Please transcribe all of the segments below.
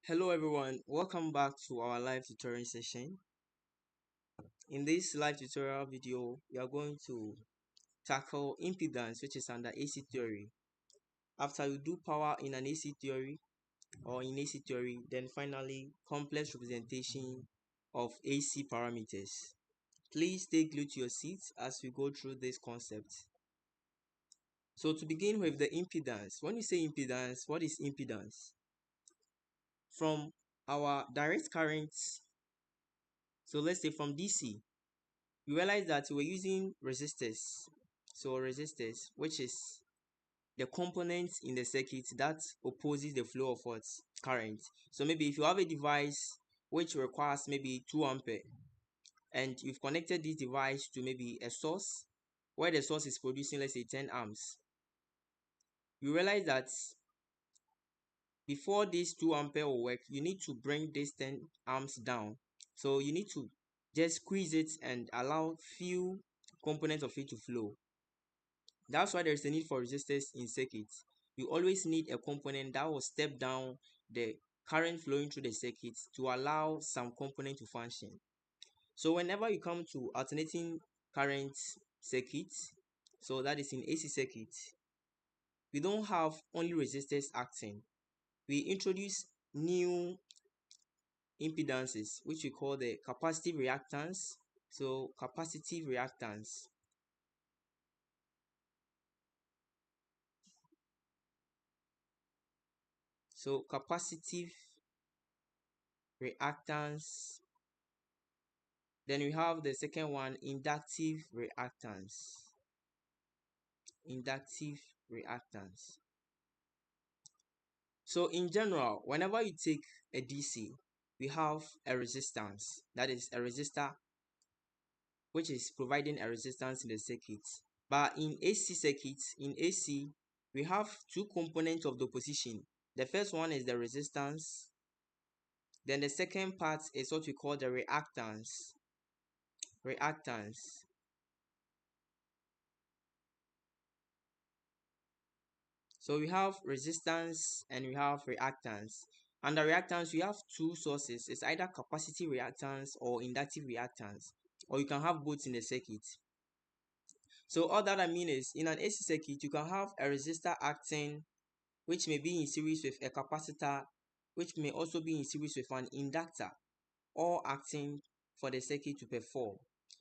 Hello everyone, welcome back to our live tutorial session. In this live tutorial video, we are going to tackle impedance, which is under AC theory. After you do power in an AC theory or in AC theory, then finally complex representation of AC parameters. Please stay glued to your seats as we go through this concept. So to begin with the impedance, when you say impedance, what is impedance? From our direct currents, so let's say from DC, we realize that we're using resistors. So resistors, which is the component in the circuit that opposes the flow of what? Current. So maybe if you have a device which requires maybe 2 ampere and you've connected this device to maybe a source where the source is producing, let's say, 10 amps, you realize that before this 2 ampere will work, you need to bring this 10 amps down. So you need to just squeeze it and allow few components of it to flow. That's why there's a need for resistors in circuits. You always need a component that will step down the current flowing through the circuit to allow some component to function. So whenever you come to alternating current circuits, so that is in AC circuits, we don't have only resistors acting. We introduce new impedances, which we call the capacitive reactance. So capacitive reactance. So capacitive reactance. Then we have the second one, inductive reactance. Inductive reactance. So in general, whenever you take a DC, we have a resistance. That is a resistor which is providing a resistance in the circuit. But in AC circuits, in AC, we have two components of the opposition. The first one is the resistance. Then the second part is what we call the reactance. Reactance. So we have resistance and we have reactance. Under reactance, we have two sources. It's either capacitive reactance or inductive reactance, or you can have both in the circuit. So all that I mean is, in an AC circuit, you can have a resistor acting, which may be in series with a capacitor, which may also be in series with an inductor, all acting for the circuit to perform.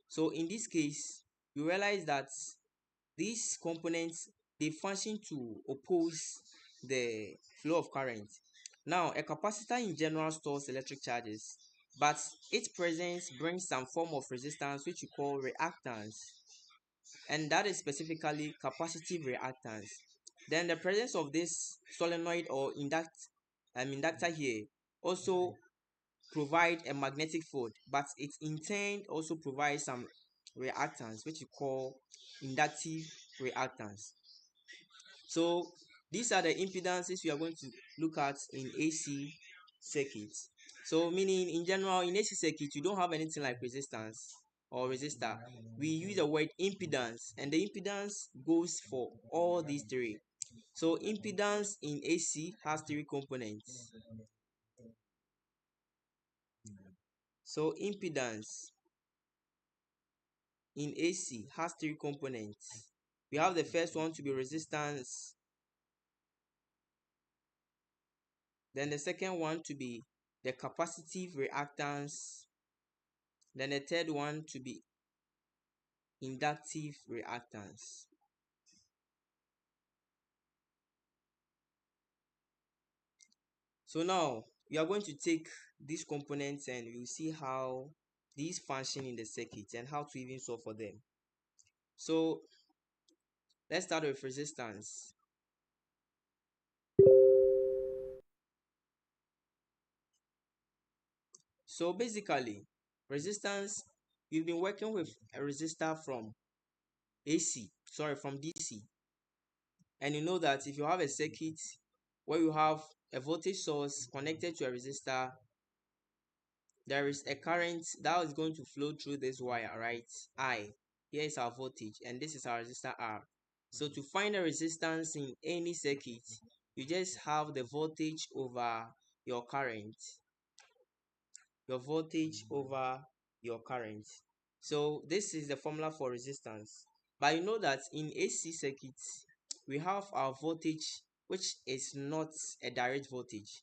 So in this case, you realize that these components, they function to oppose the flow of current. Now, a capacitor in general stores electric charges, but its presence brings some form of resistance which we call reactance, and that is specifically capacitive reactance. Then the presence of this solenoid or inductor here also provide a magnetic field, but it in turn also provides some reactance which we call inductive reactance. So these are the impedances we are going to look at in AC circuits. So meaning in general in AC circuit you don't have anything like resistance or resistor. We use the word impedance, and the impedance goes for all these three. So impedance in AC has three components. So impedance in AC has three components. We have the first one to be resistance, then the second one to be the capacitive reactance, then the third one to be inductive reactance. So now we are going to take these components and we'll see how these function in the circuit and how to even solve for them. So let's start with resistance. So basically, resistance, we've been working with a resistor from from DC. And you know that if you have a circuit where you have a voltage source connected to a resistor, there is a current that is going to flow through this wire, right? I. Here is our voltage and this is our resistor R. So to find the resistance in any circuit, you just have the voltage over your current, your voltage over your current. So this is the formula for resistance. But you know that in AC circuits, we have our voltage, which is not a direct voltage.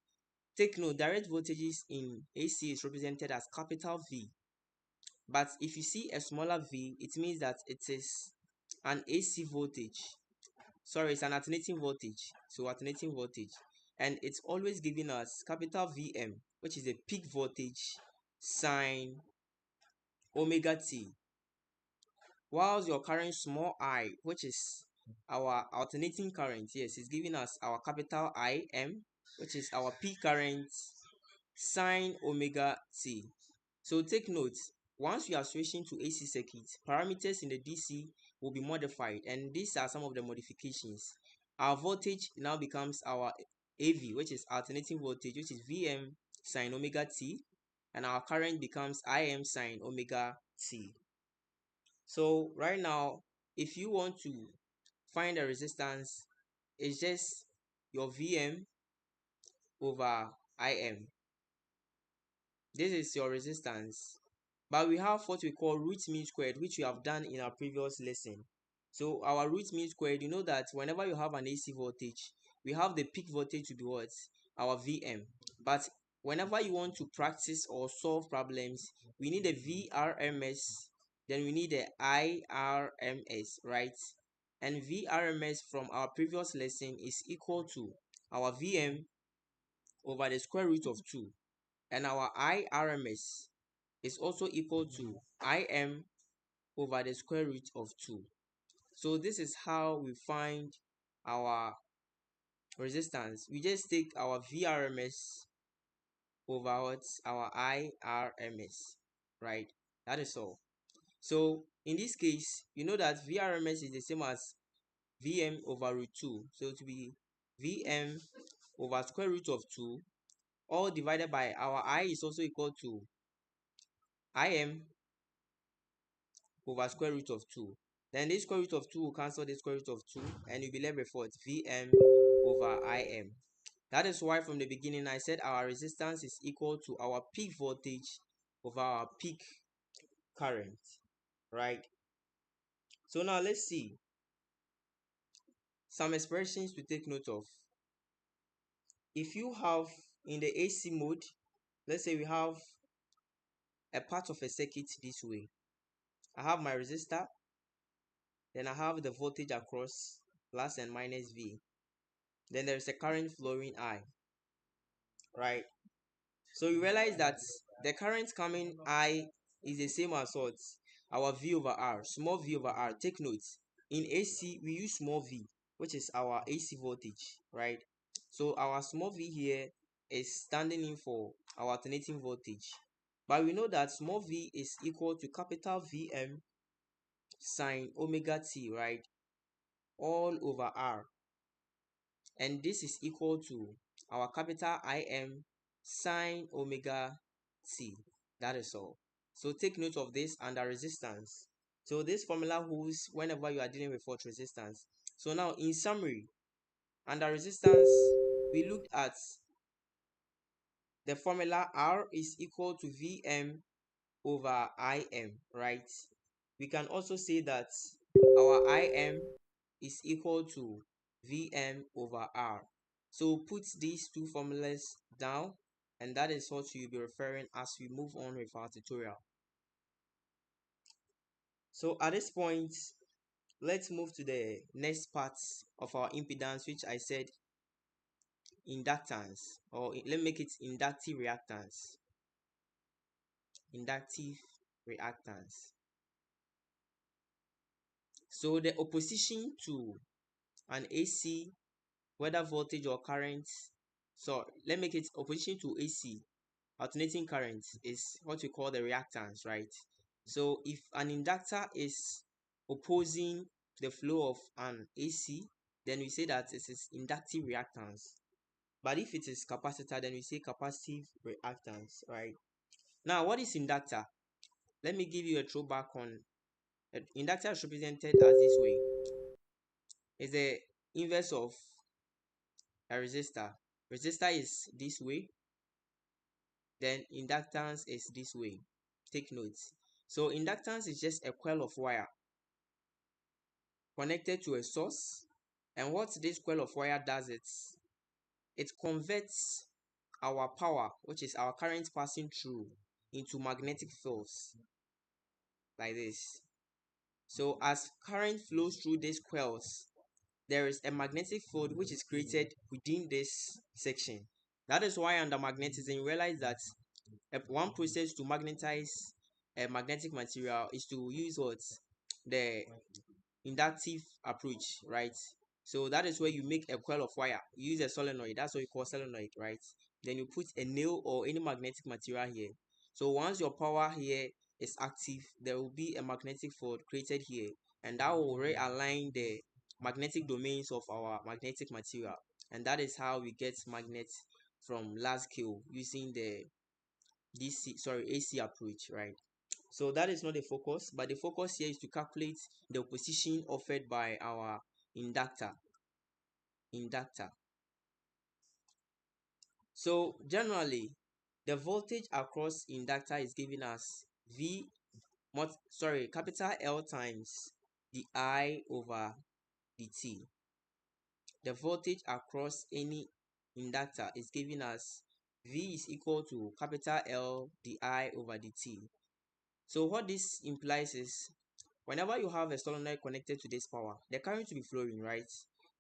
Take note, direct voltages in AC is represented as capital V. But if you see a smaller v, it means that it is an AC voltage. Sorry, it's an alternating voltage. So alternating voltage. And it's always giving us capital Vm, which is a peak voltage sine omega t. Whilst your current small I, which is our alternating current, yes, is giving us our capital Im, which is our peak current sine omega t. So take note, once you are switching to AC circuit, parameters in the DC will be modified, and these are some of the modifications. Our voltage now becomes our AV, which is alternating voltage, which is Vm sine omega t, and our current becomes Im sine omega t. So right now, if you want to find the resistance, it's just your Vm over Im. This is your resistance. But we have what we call root mean squared, which we have done in our previous lesson. So our root mean squared, you know that whenever you have an AC voltage, we have the peak voltage to be what? Our Vm. But whenever you want to practice or solve problems, we need a VRMS, then we need a IRMS, right? And VRMS from our previous lesson is equal to our Vm over the square root of 2. And our IRMS is also equal to Im over the square root of 2. So this is how we find our resistance. We just take our VRMS over what? Our IRMS, right? That is all. So in this case, you know that VRMS is the same as Vm over root 2. So it will be Vm over square root of 2, all divided by our I is also equal to Im over square root of 2. Then this square root of 2 will cancel the square root of 2, and you'll be left with what? Vm over Im. That is why from the beginning I said our resistance is equal to our peak voltage over our peak current, right? So now let's see some expressions to take note of. If you have in the AC mode, let's say we have a part of a circuit this way. I have my resistor, then I have the voltage across plus and minus V. Then there is a current flowing I, right? So you realize that the current coming I is the same as what? Our V over R, small v over R. Take note, in AC we use small v, which is our AC voltage, right? So our small v here is standing in for our alternating voltage. But we know that small v is equal to capital Vm sine omega t, right? All over R. And this is equal to our capital Im sine omega t. That is all. So take note of this under resistance. So this formula holds whenever you are dealing with what? Resistance. So now in summary, under resistance, we looked at the formula R is equal to Vm over Im, right? We can also say that our Im is equal to Vm over R. So put these two formulas down, and that is what you'll be referring as we move on with our tutorial. So at this point, let's move to the next part of our impedance, which I said inductance, or let me make it inductive reactance. Inductive reactance. So the opposition to an AC, whether voltage or current, so let me make it opposition to AC, alternating current, is what we call the reactance, right? So if an inductor is opposing the flow of an AC, then we say that it is inductive reactance. But if it is capacitor, then we say capacitive reactance, right? Now, what is inductor? Let me give you a throwback on inductor is represented as this way. It's the inverse of a resistor. Resistor is this way, Then inductance is this way. Take notes. So inductance is just a coil of wire connected to a source. And what this coil of wire does, it converts our power, which is our current passing through, into magnetic fields like this. So as current flows through these coils, there is a magnetic field which is created within this section. That is why under magnetism you realize that one process to magnetize a magnetic material is to use what, the inductive approach, right? So that is where you make a coil of wire. You use a solenoid. That's what you call solenoid, right? Then you put a nail or any magnetic material here. So once your power here is active, there will be a magnetic field created here, and that will realign the magnetic domains of our magnetic material. And that is how we get magnets from large scale using the AC approach, right? So that is not the focus, but the focus here is to calculate the position offered by our inductor. So generally, the voltage across inductor is giving us capital L times the I over the T. The voltage across any inductor is giving us V is equal to capital L the I over the T. So what this implies is whenever you have a solenoid connected to this power, the current will be flowing, right?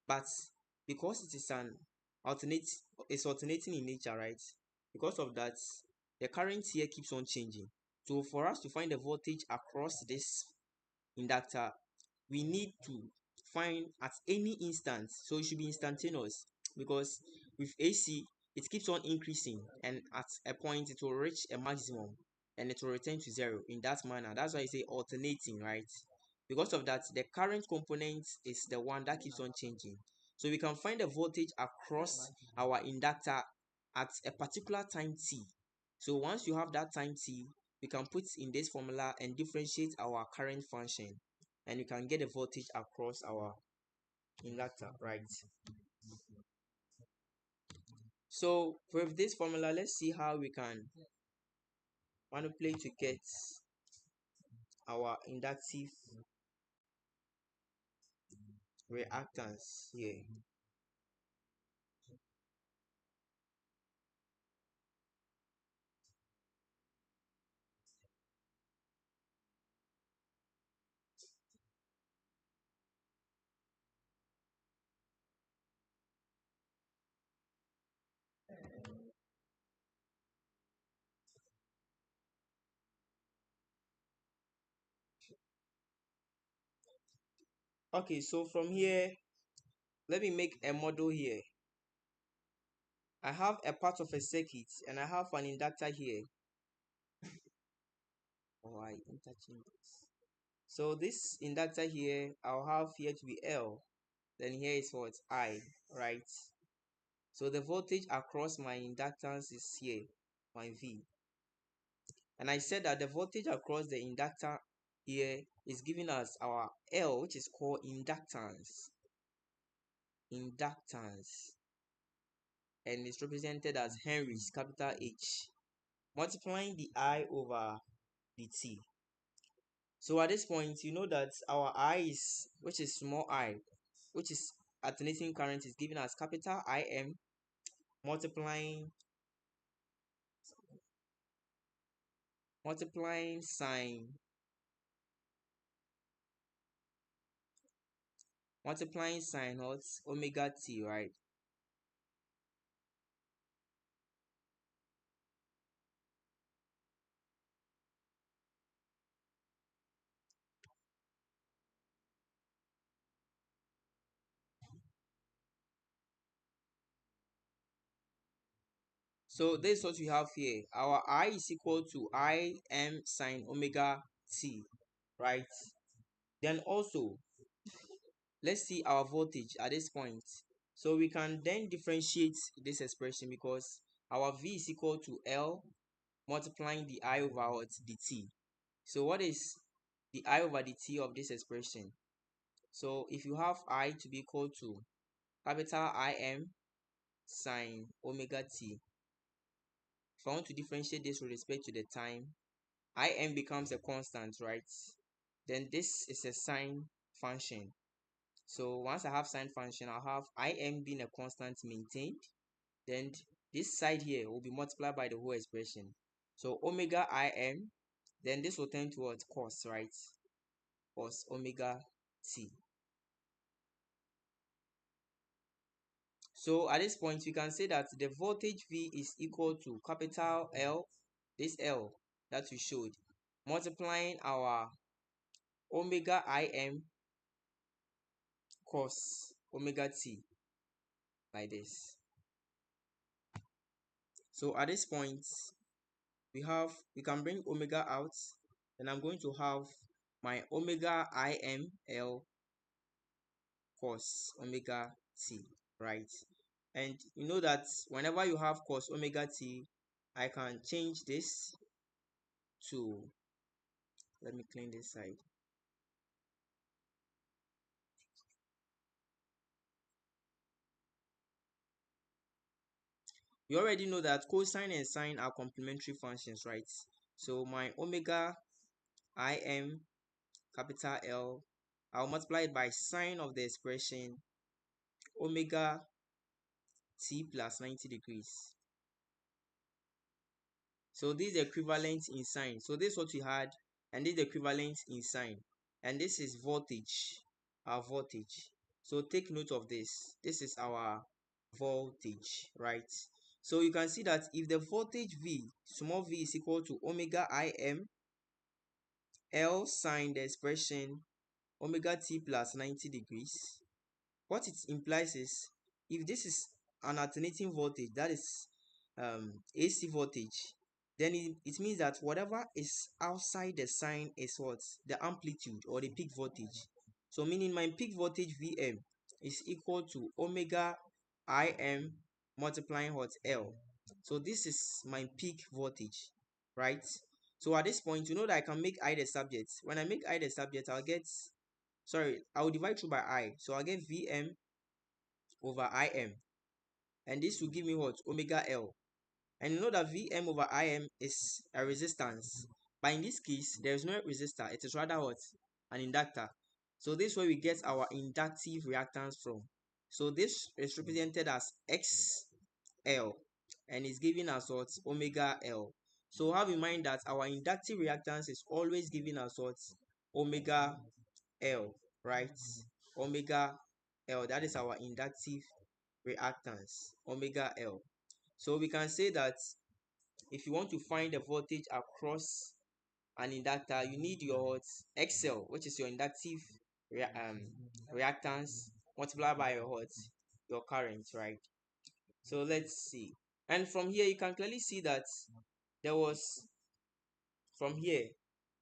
But because it is an alternate, it's alternating in nature, right? Because of that, the current here keeps on changing. So for us to find the voltage across this inductor, we need to find at any instant. So it should be instantaneous, because with AC it keeps on increasing, and at a point it will reach a maximum and it will return to zero in that manner. That's why I say alternating, right? Because of that, the current component is the one that keeps on changing. So we can find the voltage across our inductor at a particular time t. So once you have that time t, we can put in this formula and differentiate our current function, and you can get the voltage across our inductor, right? So with this formula, let's see how we can manipulate to get our inductive reactance here. Okay, so from here, let me make a model here. I have a part of a circuit and I have an inductor here. Oh, I interchange this. So this inductor here, I'll have here to be L. Then here is what? I, right? So the voltage across my inductance is here, my V. And I said that the voltage across the inductor here is giving us our L, which is called inductance. Inductance. And it's represented as Henry's, capital H, multiplying the I over the T. So at this point, you know that our I is, which is small I, which is alternating current, is giving us capital IM multiplying sine what omega t, right? So this is what we have here. Our I is equal to Im sine omega t, right? Then also, let's see our voltage at this point. So we can then differentiate this expression because our V is equal to L multiplying the I over what? The T. So what is the I over the T of this expression? So if you have I to be equal to capital Im sine omega t, if I want to differentiate this with respect to the time, Im becomes a constant, right? Then this is a sine function. So once I have sine function, I'll have Im being a constant maintained. Then this side here will be multiplied by the whole expression. So omega Im, then this will turn towards cos, right? Cos omega t. So at this point, we can say that the voltage V is equal to capital L, this L that we showed, multiplying our omega Im cos omega t, like this. So at this point, we can bring omega out, and I'm going to have my omega Im L cos omega t, right? And you know that whenever you have cos omega t, I can change this to, let me clean this side. You already know that cosine and sine are complementary functions, right? So my omega Im capital L, I'll multiply it by sine of the expression omega t plus 90 degrees. So this is equivalent in sine. So this is what we had, and this is equivalent in sine. And this is voltage, our voltage. So take note of this. This is our voltage, right? So you can see that if the voltage V, small v, is equal to omega Im L sine the expression omega t plus 90 degrees, what it implies is if this is an alternating voltage, that is AC voltage, then it means that whatever is outside the sine is what? The amplitude or the peak voltage. So meaning my peak voltage Vm is equal to omega Im multiplying what? L. So this is my peak voltage, right? So at this point, you know that I can make I the subject. When I make I the subject, I'll divide through by I. So I'll get Vm over Im. And this will give me what? Omega L. And you know that Vm over Im is a resistance. But in this case, there is no resistor. It is rather what? An inductor. So this is where we get our inductive reactance from. So this is represented as XL and is giving us what? Omega L. So have in mind that our inductive reactance is always giving us what? Omega L, right? Omega L, that is our inductive reactance, omega L. So we can say that if you want to find the voltage across an inductor, you need your XL, which is your inductive reactance, multiplied by your current, right? So let's see. And from here, you can clearly see that there was, from here,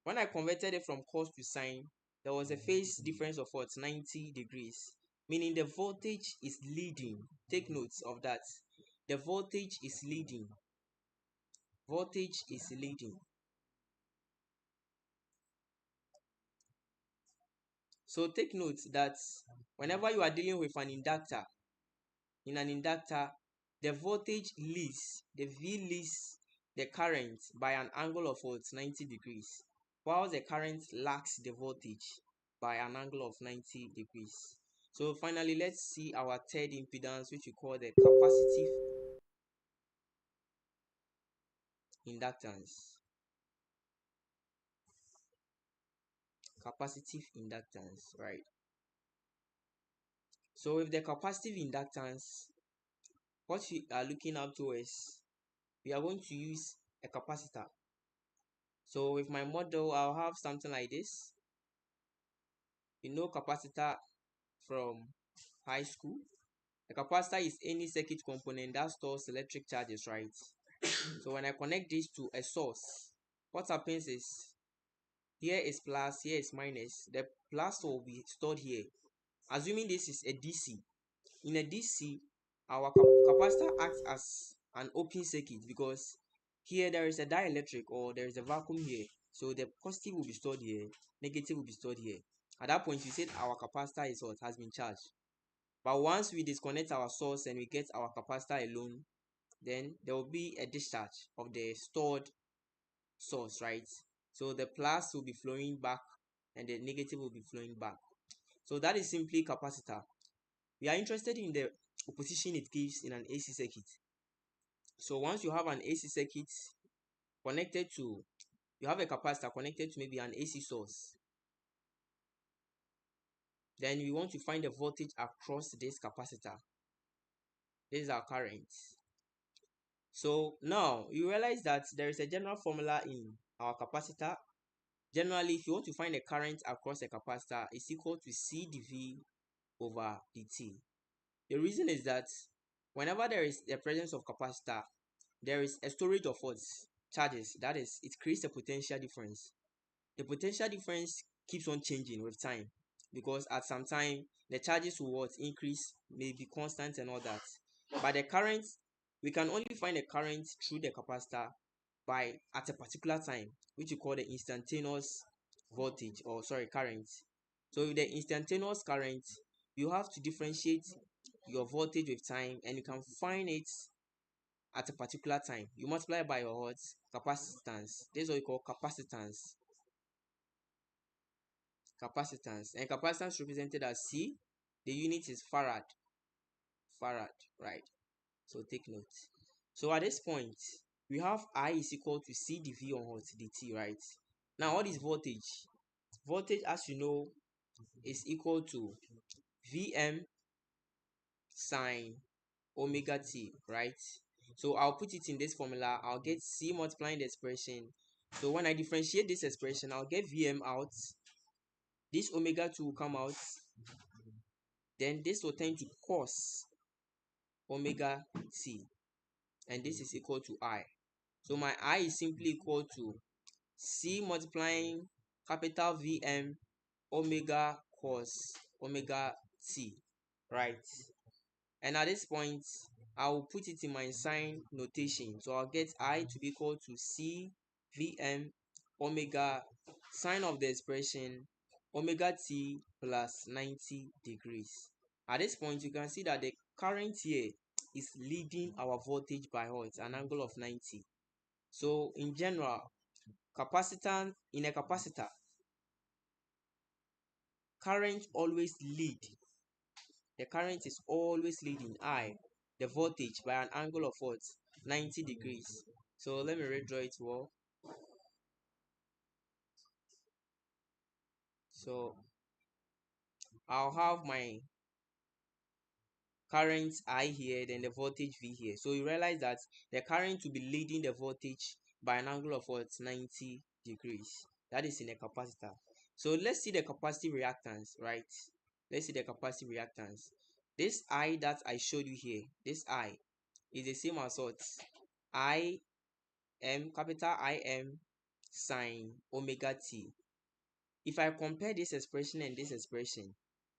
when I converted it from cos to sine, there was a phase difference of what? 90 degrees. Meaning the voltage is leading. Take notes of that. The voltage is leading. Voltage is leading. So take note that whenever you are dealing with an inductor, in an inductor, the voltage leads, the V leads the current by an angle of what? 90 degrees, while the current lags the voltage by an angle of 90 degrees. So finally, let's see our third impedance, which we call the capacitive inductance. Capacitive inductance, right? So with the capacitive inductance, what we are looking up to is we are going to use a capacitor. So with my model, I'll have something like this. You know capacitor from high school. A capacitor is any circuit component that stores electric charges, right? So when I connect this to a source, what happens is here is plus, here is minus. The plus will be stored here. Assuming this is a DC. In a DC, our capacitor acts as an open circuit because here there is a dielectric or there is a vacuum here. So the positive will be stored here, negative will be stored here. At that point, you said our capacitor is what? Has been charged. But once we disconnect our source and we get our capacitor alone, then there will be a discharge of the stored source, right? So the plus will be flowing back and the negative will be flowing back. So that is simply capacitor. We are interested in the opposition it gives in an AC circuit. So once you have an AC circuit connected to, you have a capacitor connected to maybe an AC source, then we want to find the voltage across this capacitor. This is our current. So now you realize that there is a general formula in our capacitor. Generally, if you want to find the current across a capacitor, it's equal to C dV over dt. The reason is that whenever there is the presence of capacitor, there is a storage of what? Charges. That is, it creates a potential difference. The potential difference keeps on changing with time because at some time the charges will what? Increase, may be constant and all that. But the current, we can only find the current through the capacitor by at a particular time, which we call the instantaneous voltage, or sorry, current. So with the instantaneous current, you have to differentiate your voltage with time, and you can find it at a particular time. You multiply by your what? Capacitance. This is what we call capacitance. Capacitance. And capacitance represented as C. The unit is farad. Farad, right? So take note. So at this point, we have I is equal to C dV on what? Dt, right? Now what is voltage? Voltage, as you know, is equal to Vm sine omega t, right? So I'll put it in this formula. I'll get C multiplying the expression. So when I differentiate this expression, I'll get Vm out. This omega 2 will come out. Then this will turn to cos omega t. And this is equal to I. So my I is simply equal to C multiplying capital Vm omega cos omega t, right? And at this point, I will put it in my sign notation. So I'll get I to be equal to C Vm omega sign of the expression omega t plus 90 degrees. At this point, you can see that the current here is leading our voltage by what? An angle of 90. So in general, capacitor in a capacitor, current always lead. The current is always leading I, the voltage, by an angle of what? 90 degrees. So let me redraw it well. So I'll have my current I here, then the voltage V here. So you realize that the current will be leading the voltage by an angle of what? 90 degrees. That is in a capacitor. So let's see the capacitive reactance, right? Let's see the capacitive reactance. This I that I showed you here, this I is the same as what? I m capital Im sine omega t. If I compare this expression and this expression,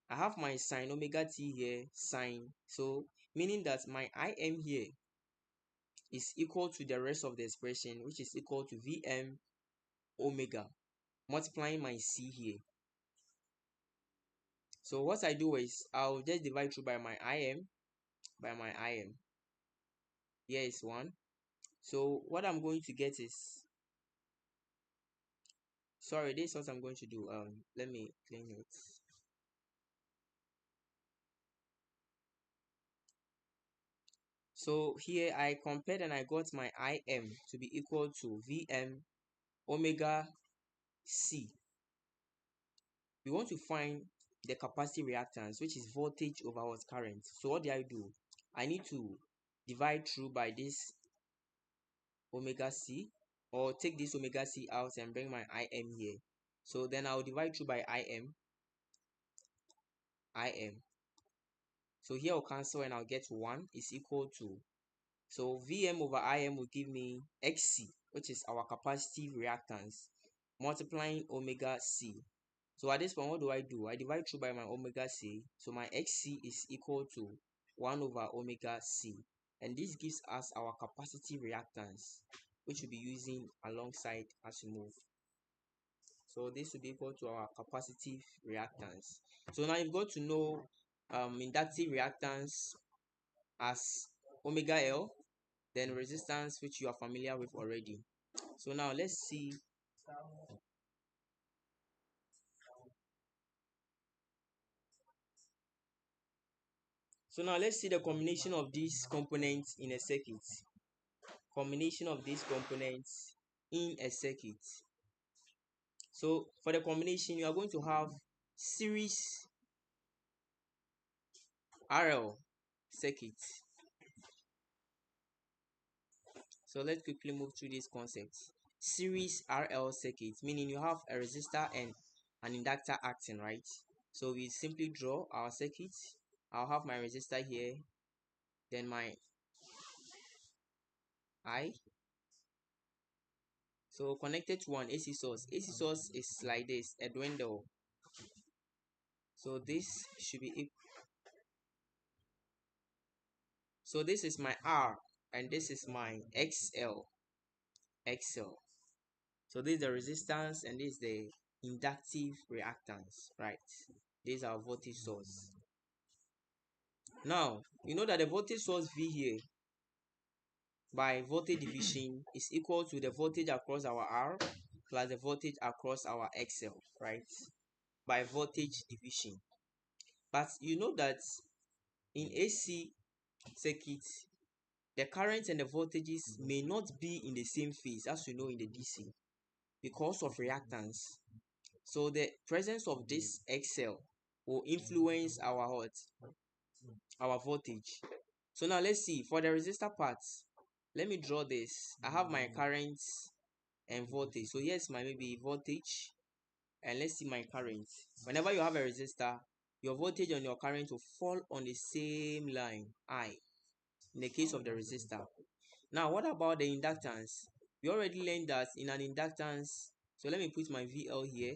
I have my sine omega t here, sine. So meaning that my Im here is equal to the rest of the expression, which is equal to Vm omega, multiplying my c here. So what I do is I'll just divide through by my Im, by my Im. Here is 1. So what I'm going to get is, sorry, this is what I'm going to do. Let me clean it. So here I compared and I got my Im to be equal to Vm omega c. We want to find the capacity reactance, which is voltage over what? Current. So what do? I need to divide through by this omega c, or take this omega c out and bring my Im here. So then I'll divide through by Im. So here I'll cancel and I'll get 1 is equal to, so Vm over Im will give me Xc, which is our capacity reactance, multiplying omega c. So at this point, what do? I divide through by my omega c. So my Xc is equal to 1 over omega c. And this gives us our capacity reactance, which we'll be using alongside as we move. So this will be equal to our capacitive reactance. So now you've got to know inductive reactance as omega L, then resistance, which you are familiar with already. So now let's see. So now let's see the combination of these components in a circuit. Combination of these components in a circuit. So for the combination, you are going to have series RL circuit. So let's quickly move through these concepts. Series RL circuit, meaning you have a resistor and an inductor acting, right? So we simply draw our circuit. I'll have my resistor here, then my I. So connected to one AC source. AC source is like this, a dwindle. So this should be equal. So this is my R and this is my XL. XL. So this is the resistance and this is the inductive reactance, right? This is our voltage source. Now, you know that the voltage source V here by voltage division is equal to the voltage across our R plus the voltage across our XL, right? By voltage division. But you know that in AC circuit, the current and the voltages may not be in the same phase as you know in the DC because of reactance. So the presence of this XL will influence our what? Our voltage. So now let's see for the resistor parts. Let me draw this. I have my current and voltage. So here's my maybe voltage and let's see my current. Whenever you have a resistor, your voltage and your current will fall on the same line, I, in the case of the resistor. Now, what about the inductance? We already learned that in an inductance, so let me put my VL here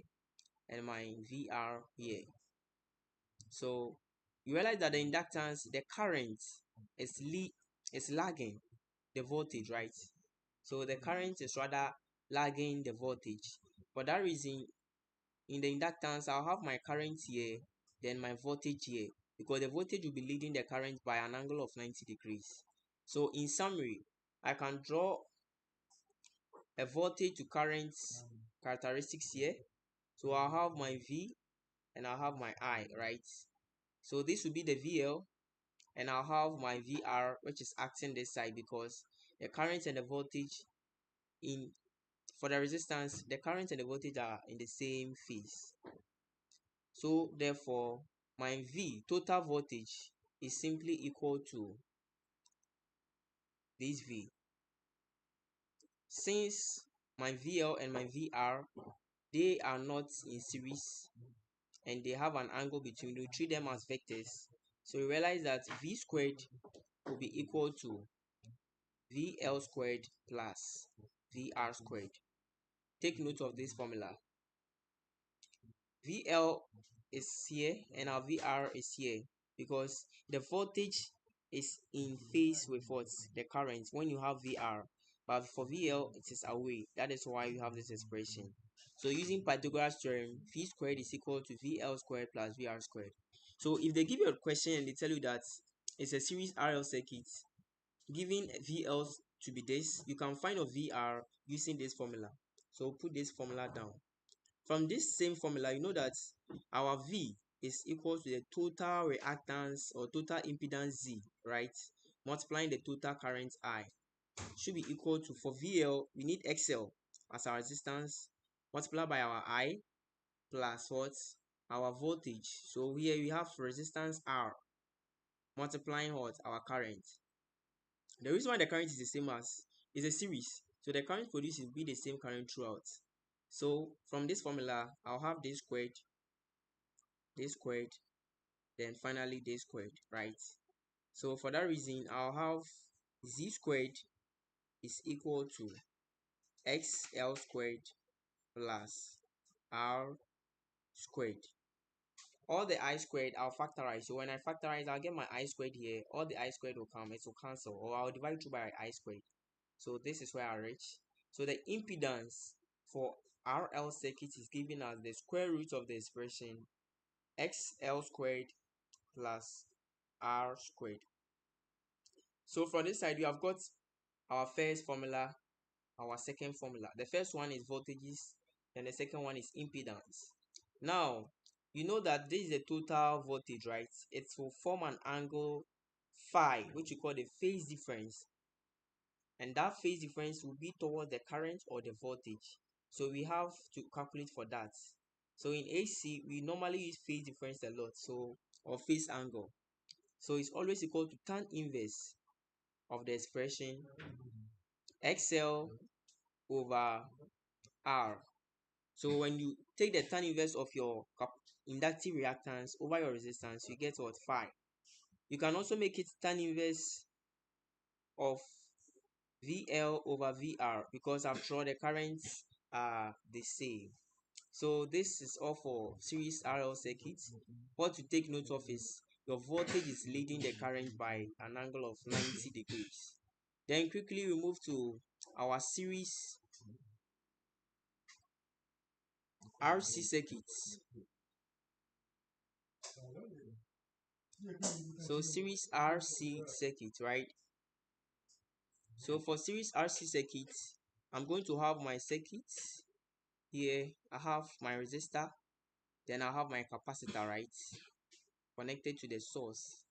and my VR here. So you realize that the inductance, the current is lagging the voltage, right? So the current is rather lagging the voltage. For that reason, in the inductance, I'll have my current here, then my voltage here, because the voltage will be leading the current by an angle of 90 degrees. So in summary, I can draw a voltage to current characteristics here. So I'll have my V and I'll have my I, right? So this will be the VL and I'll have my VR, which is acting this side because the current and the voltage in for the resistance, the current and the voltage are in the same phase. So therefore, my V total voltage is simply equal to this V. Since my VL and my VR, they are not in series and they have an angle between, we treat them as vectors. So we realize that V squared will be equal to VL squared plus VR squared. Take note of this formula. VL is here and our VR is here because the voltage is in phase with what? The current when you have VR. But for VL, it is away. That is why you have this expression. So using Pythagoras theorem, V squared is equal to VL squared plus VR squared. So if they give you a question and they tell you that it's a series RL circuit, given VL to be this, you can find a VR using this formula. So put this formula down. From this same formula, you know that our V is equal to the total reactance or total impedance Z, right? Multiplying the total current I should be equal to, for VL, we need XL as our resistance, multiplied by our I plus what? Our voltage. So here we have resistance R multiplying what? Our current. The reason why the current is the same as is a series. So the current produced will be the same current throughout. So from this formula, I'll have this squared, then finally this squared, right? So for that reason, I'll have Z squared is equal to XL squared plus R squared. All the I squared, I'll factorize. So when I factorize, I'll get my I squared here. All the I squared will come, it will cancel, or I'll divide through by I squared. So this is where I reach. So the impedance for RL circuit is given as the square root of the expression XL squared plus R squared. So from this side, you have got our first formula, our second formula. The first one is voltages, then the second one is impedance. Now, you know that this is the total voltage, right? It will form an angle phi, which we call the phase difference, and that phase difference will be toward the current or the voltage. So we have to calculate for that. So in AC, we normally use phase difference a lot, so or phase angle. So it's always equal to tan inverse of the expression XL over R. So when you take the tan inverse of your inductive reactance over your resistance, you get what? Phi. You can also make it tan inverse of VL over VR because after all the currents are the same. So this is all for series RL circuits. What to take note of is your voltage is leading the current by an angle of 90 degrees. Then quickly we move to our series RC circuits. So series RC circuit, right? So for series RC circuits, I'm going to have my circuits here. I have my resistor, then I have my capacitor, right, connected to the source.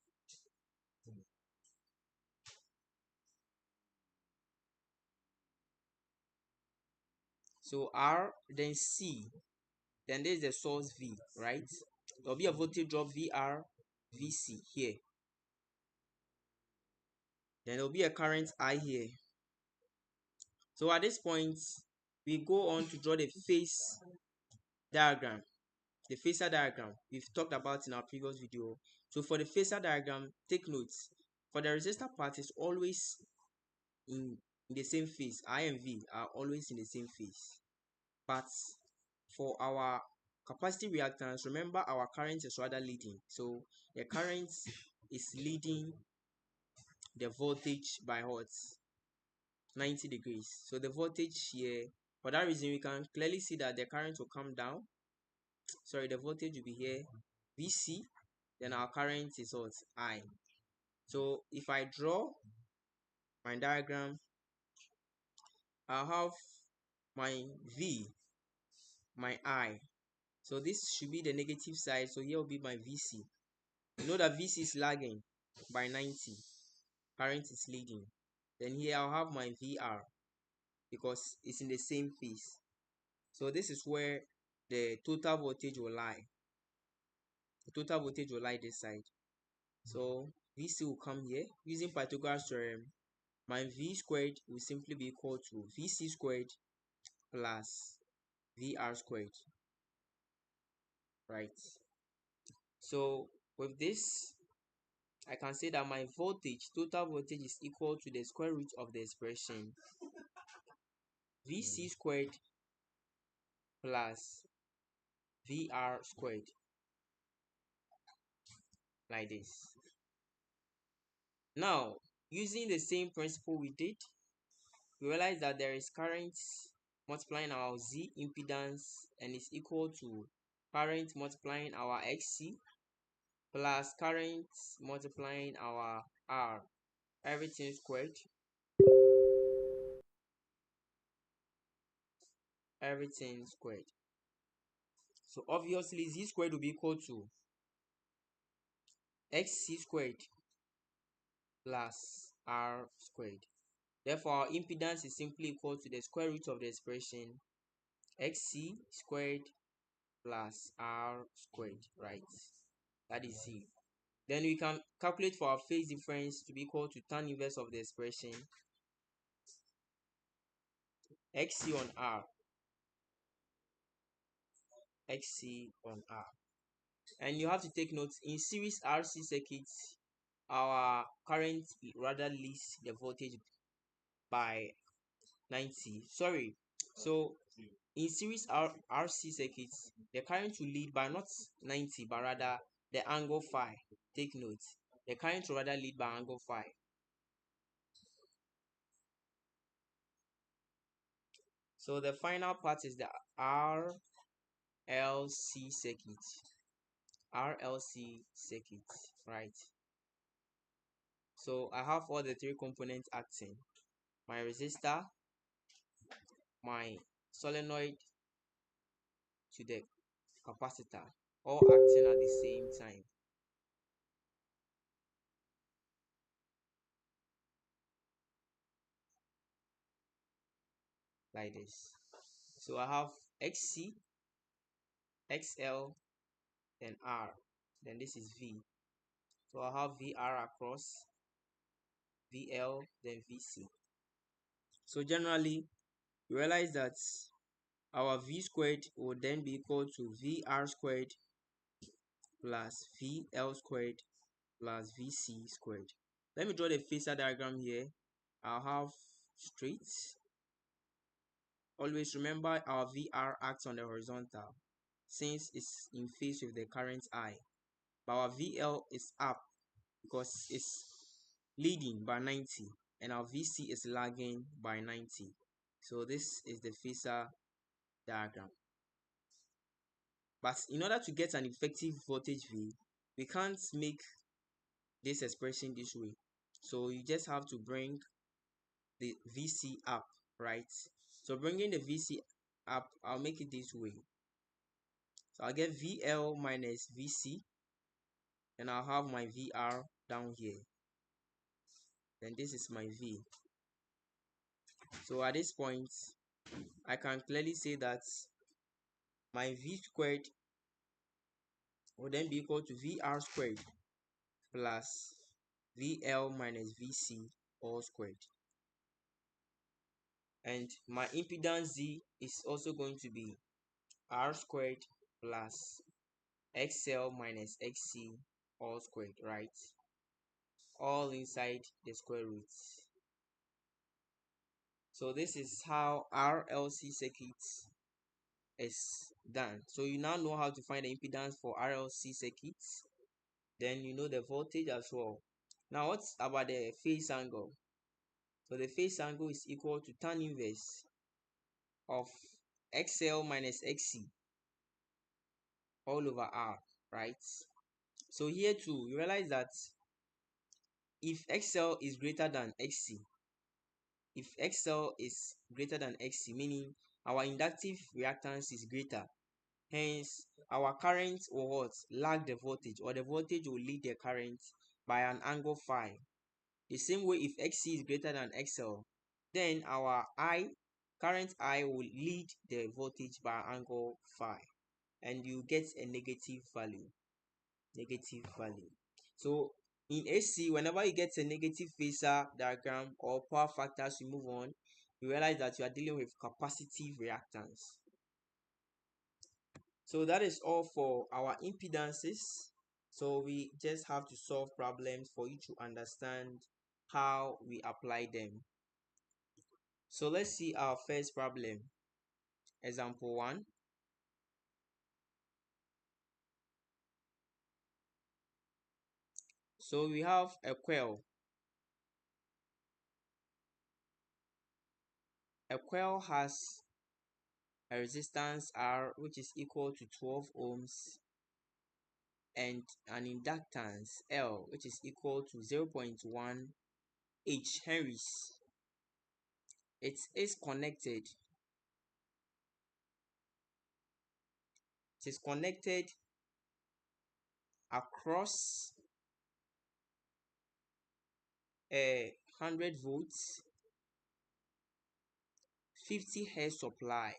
So R, then C, then there's the source V, right? There'll be a voltage drop VR, VC here. Then there'll be a current I here. So at this point, we go on to draw the phase diagram. The phasor diagram we've talked about in our previous video. So for the phasor diagram, take notes. For the resistor part, is always in the same phase. I and V are always in the same phase. But for our capacitive reactance, remember our current is rather leading. So the current is leading the voltage by what? 90 degrees. So the voltage here, for that reason, we can clearly see that the current will come down. Sorry, the voltage will be here, VC, then our current is what? I. So if I draw my diagram, I'll have my V, my I. So this should be the negative side. So here will be my VC. You know that VC is lagging by 90. Current is leading. Then here I'll have my VR because it's in the same phase. So this is where the total voltage will lie. The total voltage will lie this side. So VC will come here. Using Pythagoras theorem, my V squared will simply be equal to VC squared plus VR squared. Right. So with this, I can say that my voltage, total voltage, is equal to the square root of the expression VC squared plus VR squared, like this. Now, using the same principle we did, we realize that there is current multiplying our Z impedance and is equal to current multiplying our XC plus current multiplying our R, everything squared, everything squared. So obviously Z squared will be equal to XC squared plus R squared. Therefore, our impedance is simply equal to the square root of the expression XC squared plus R squared, right? That is Z. Then we can calculate for our phase difference to be equal to tan inverse of the expression XC on R, XC on R. And you have to take notes in series RC circuits, our current rather leads the voltage by 90. Sorry. So in series RC circuits, the current will lead by not 90 but rather the angle phi. Take note. The current will rather lead by angle phi. So the final part is the RLC circuit. RLC circuit, right? So I have all the three components acting. my resistor, my solenoid to the capacitor, all acting at the same time, like this. So I have XC, XL, then R, then this is V. So I have VR across, VL, then VC. So generally, we realize that our V squared would then be equal to VR squared plus VL squared plus VC squared. Let me draw the phasor diagram here. I'll have straight. Always remember our VR acts on the horizontal since it's in phase with the current I. But our VL is up because it's leading by 90 and our VC is lagging by 90. So this is the phasor diagram. But in order to get an effective voltage V, we can't make this expression this way. So you just have to bring the VC up, right? So bringing the VC up, I'll make it this way. So I'll get VL minus VC, and I'll have my VR down here. Then this is my V. So at this point, I can clearly say that my V squared will then be equal to VR squared plus VL minus VC all squared. And my impedance Z is also going to be R squared plus XL minus XC all squared, right? All inside the square root. So this is how RLC circuits is done. So you now know how to find the impedance for RLC circuits. Then you know the voltage as well. Now what's about the phase angle? So the phase angle is equal to tan inverse of XL minus XC all over R, right? So here too, you realize that if XL is greater than XC, if XL is greater than XC, meaning our inductive reactance is greater, hence our current will what? Lag the voltage, or the voltage will lead the current by an angle phi. The same way if XC is greater than XL, then our current I will lead the voltage by angle phi, and you get a negative value. So in AC, whenever you get a negative phasor diagram or power factors, you move on, you realize that you are dealing with capacitive reactance. So that is all for our impedances. So we just have to solve problems for you to understand how we apply them. So let's see our first problem. Example 1. So we have a coil. A coil has a resistance R which is equal to 12 ohms and an inductance L which is equal to 0.1 H henries. It is connected. It is connected across a 100 volts 50 hertz supply.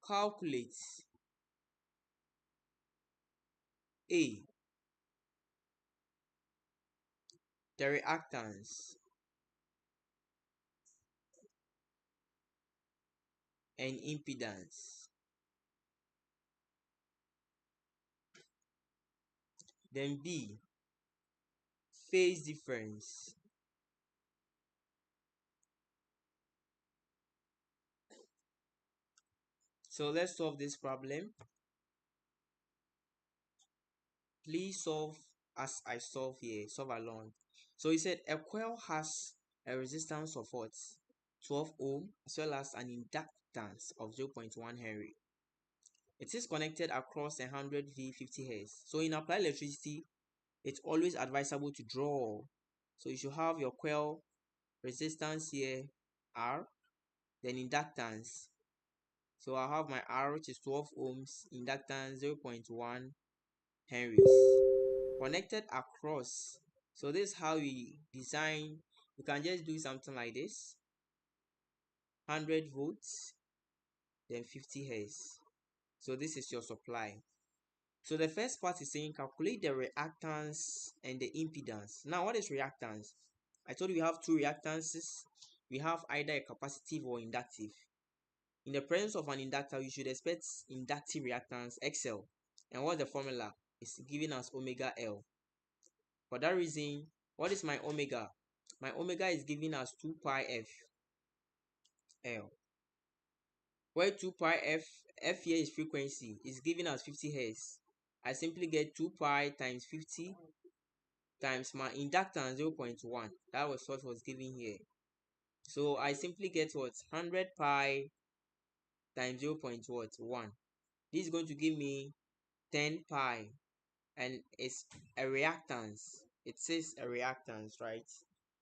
Calculate A, the reactance, and impedance. Then B, phase difference. So let's solve this problem. Please solve as I solve here. Solve along. So he said a coil has a resistance of what? 12 ohm as well as an inductance of 0.1 Henry. It is connected across 100 V 50 Hz. So in applied electricity, it's always advisable to draw So you should have your coil resistance here, R, then inductance. So I have my R, which is 12 ohms, inductance 0.1 henries connected across. So this is how we design. You can just do something like this: 100 volts, then 50 hertz. So this is your supply. So the first part is saying calculate the reactance and the impedance. Now, what is reactance? I told you we have two reactances. We have either a capacitive or inductive. In the presence of an inductor, you should expect inductive reactance XL. And what's the formula? It's giving us omega L. For that reason, what is my omega? My omega is giving us 2 pi F L. Where 2 pi F here is frequency, is giving us 50 hertz. I simply get 2 pi times 50 times my inductance 0.1. That was what was given here. So I simply get what? 100 pi times 0.1. This is going to give me 10 pi, and it's a reactance. It says a reactance, right?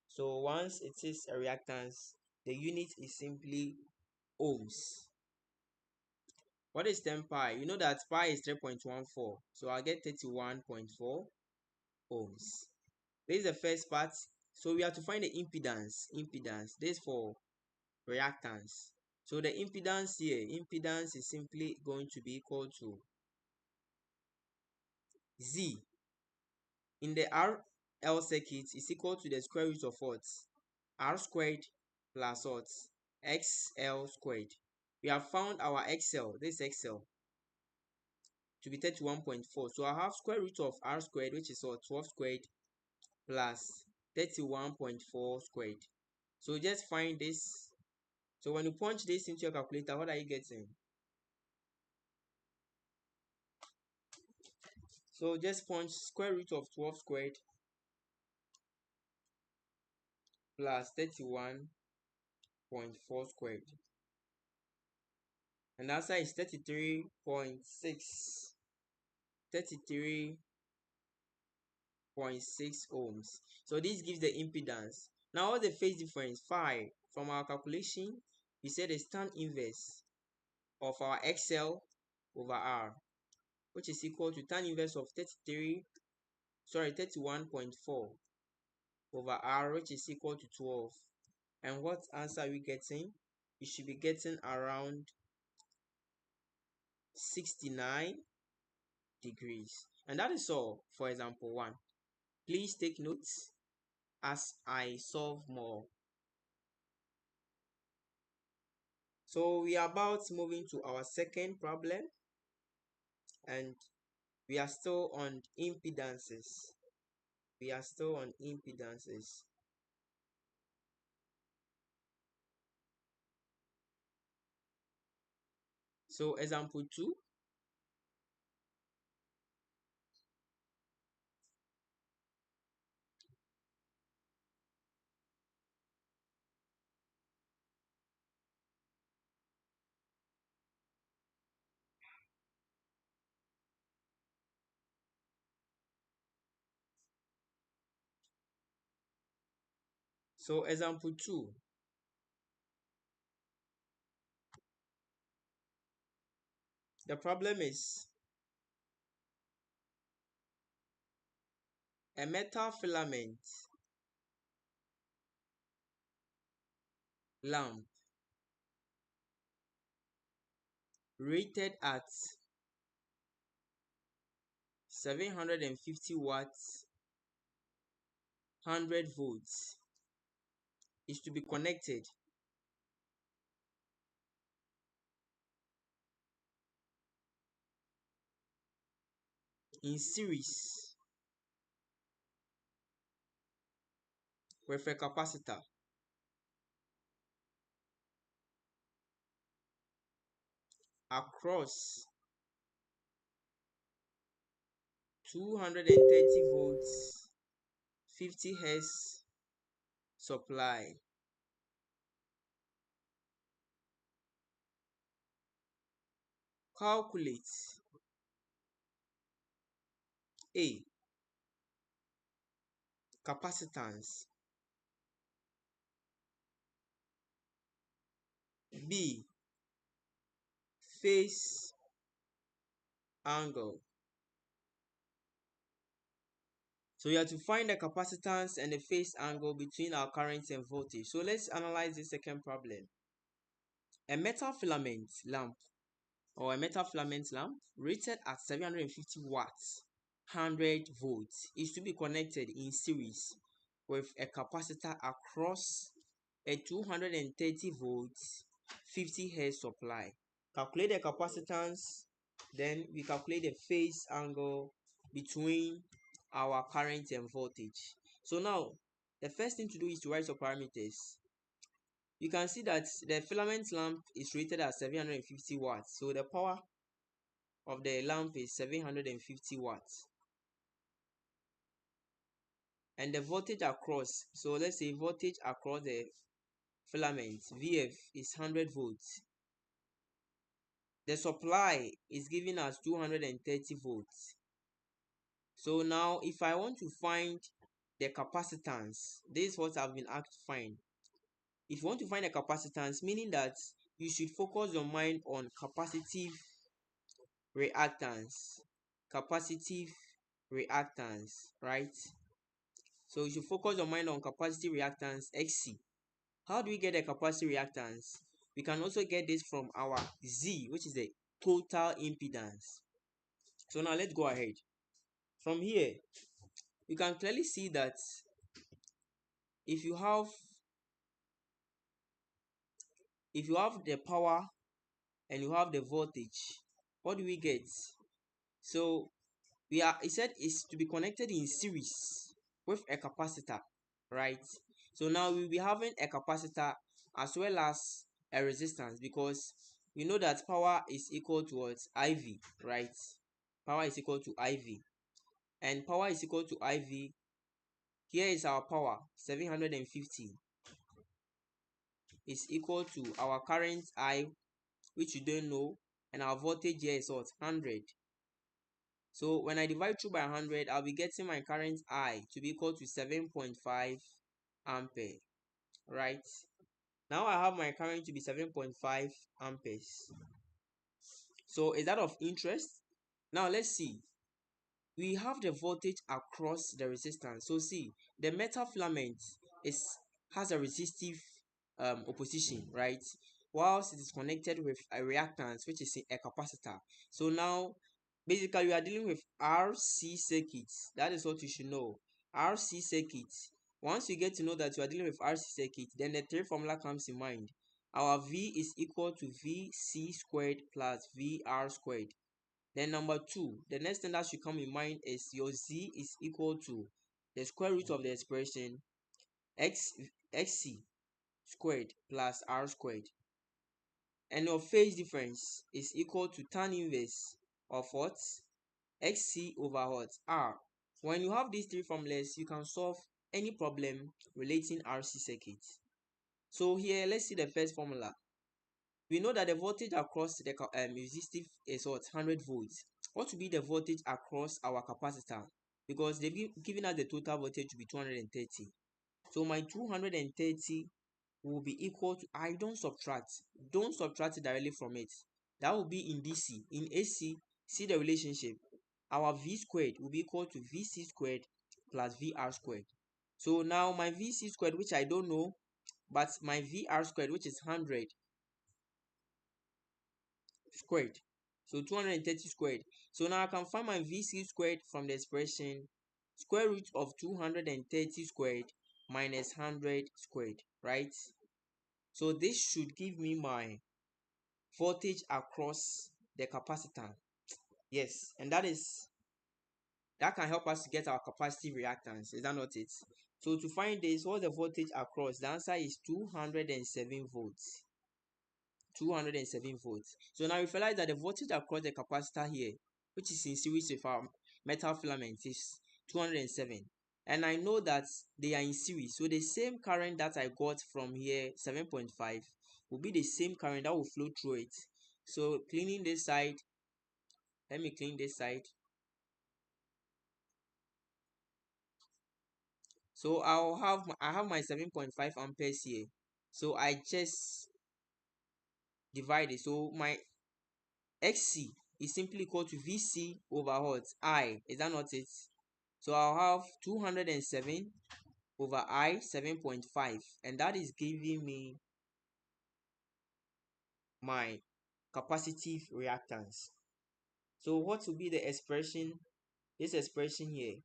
So once it says a reactance, the unit is simply ohms. What is 10 pi? You know that pi is 3.14. So I'll get 31.4 ohms. This is the first part. So we have to find the impedance. This is for reactance. So the impedance here, impedance is simply going to be equal to Z. In the RL circuit is equal to the square root of what? R squared plus what? XL squared. We have found our XL, this XL, to be 31.4. So I have square root of R squared, which is what? 12 squared plus 31.4 squared. So just find this. So when you punch this into your calculator, what are you getting? So just punch square root of 12 squared plus 31.4 squared. And the answer is 33.6. 33.6 ohms. So this gives the impedance. Now what's the phase difference? Phi. From our calculation, we said the tan inverse of our XL over R, which is equal to tan inverse of 31.4 over R, which is equal to 12. And what answer are we getting? You should be getting around 69 degrees. And that is all for example 1. Please take notes as I solve more. So we are about moving to our second problem, and we are still on impedances. So example 2. So example 2. The problem is a metal filament lamp rated at 750 watts, 100 volts is to be connected in series with a capacitor across 230 volts, 50 hertz supply. Calculate A. capacitance. B, phase angle. So you have to find the capacitance and the phase angle between our current and voltage. So let's analyze the second problem. A metal filament lamp rated at 750 watts, 100 volts is to be connected in series with a capacitor across a 230 volts 50 hertz supply. Calculate the capacitance, then we calculate the phase angle between our current and voltage. So now the first thing to do is to write your parameters. You can see that the filament lamp is rated at 750 watts. So the power of the lamp is 750 watts. And the voltage across, so let's say voltage across the filament, VF, is 100 volts. The supply is giving us 230 volts. So now if I want to find the capacitance, this is what I've been asked to find. If you want to find the capacitance, meaning that you should focus your mind on capacitive reactance. Capacitive reactance, right? So you should focus your mind on capacitive reactance XC. How do we get the capacitive reactance? We can also get this from our Z, which is the total impedance. So now let's go ahead. From here, you can clearly see that if you have the power and you have the voltage, what do we get? So it said is to be connected in series with a capacitor, right? So now we'll be having a capacitor as well as a resistance, because we know that power is equal to what? IV, right? Power is equal to IV, and power is equal to IV. Here is our power, 750, is equal to our current I, which you don't know, and our voltage here is what? 100. So when I divide through by 100, I'll be getting my current I to be equal to 7.5 ampere, right? Now I have my current to be 7.5 amperes. So is that of interest? Now let's see. We have the voltage across the resistance. So see, the metal filament has a resistive opposition, right? Whilst it is connected with a reactance, which is a capacitor. So now, basically, we are dealing with RC circuits. That is what you should know. RC circuits. Once you get to know that you are dealing with RC circuits, then the three formula comes in mind. Our V is equal to VC squared plus VR squared. Then number two, the next thing that should come in mind is your Z is equal to the square root of the expression XC squared plus R squared. And your phase difference is equal to tan inverse of what? XC over what? R. When you have these three formulas, you can solve any problem relating RC circuits. So here, let's see the first formula. We know that the voltage across the resistive is what? 100 volts. What will be the voltage across our capacitor? Because they've given us the total voltage to be 230. So my 230 will be equal to, I don't subtract. Don't subtract it directly from it. That will be in DC. In AC, see the relationship. Our V squared will be equal to VC squared plus VR squared. So now my VC squared, which I don't know, but my VR squared, which is 100 squared. So 230 squared. So now I can find my VC squared from the expression square root of 230 squared minus 100 squared, right? So this should give me my voltage across the capacitor. Yes, and that can help us to get our capacitive reactance. Is that not it? So to find this, what's the voltage across? The answer is 207 volts. 207 volts. So now we realize that the voltage across the capacitor here, which is in series with our metal filament, is 207. And I know that they are in series. So the same current that I got from here, 7.5, will be the same current that will flow through it. So cleaning this side, let me clean this side. So I have my 7.5 amperes here. So I just divide it. So my XC is simply equal to VC over what? I. Is that not it? So I'll have 207 over I 7.5, and that is giving me my capacitive reactance. So what will be the expression? This expression here,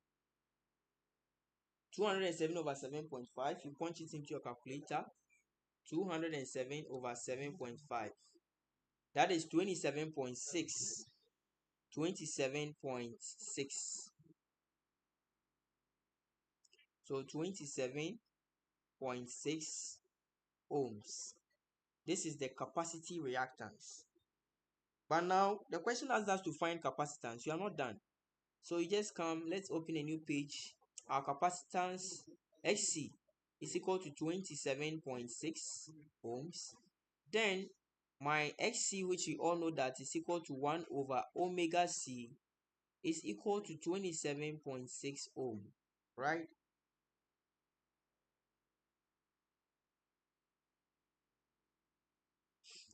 207 over 7.5, you punch it into your calculator. 207 over 7.5, that is 27.6. 27.6. So 27.6 ohms. This is the capacity reactance. But now the question asks us to find capacitance. You are not done. So you just come, let's open a new page. Our capacitance Xc is equal to 27.6 ohms. Then my Xc, which we all know that is equal to 1 over omega C, is equal to 27.6 ohm, right?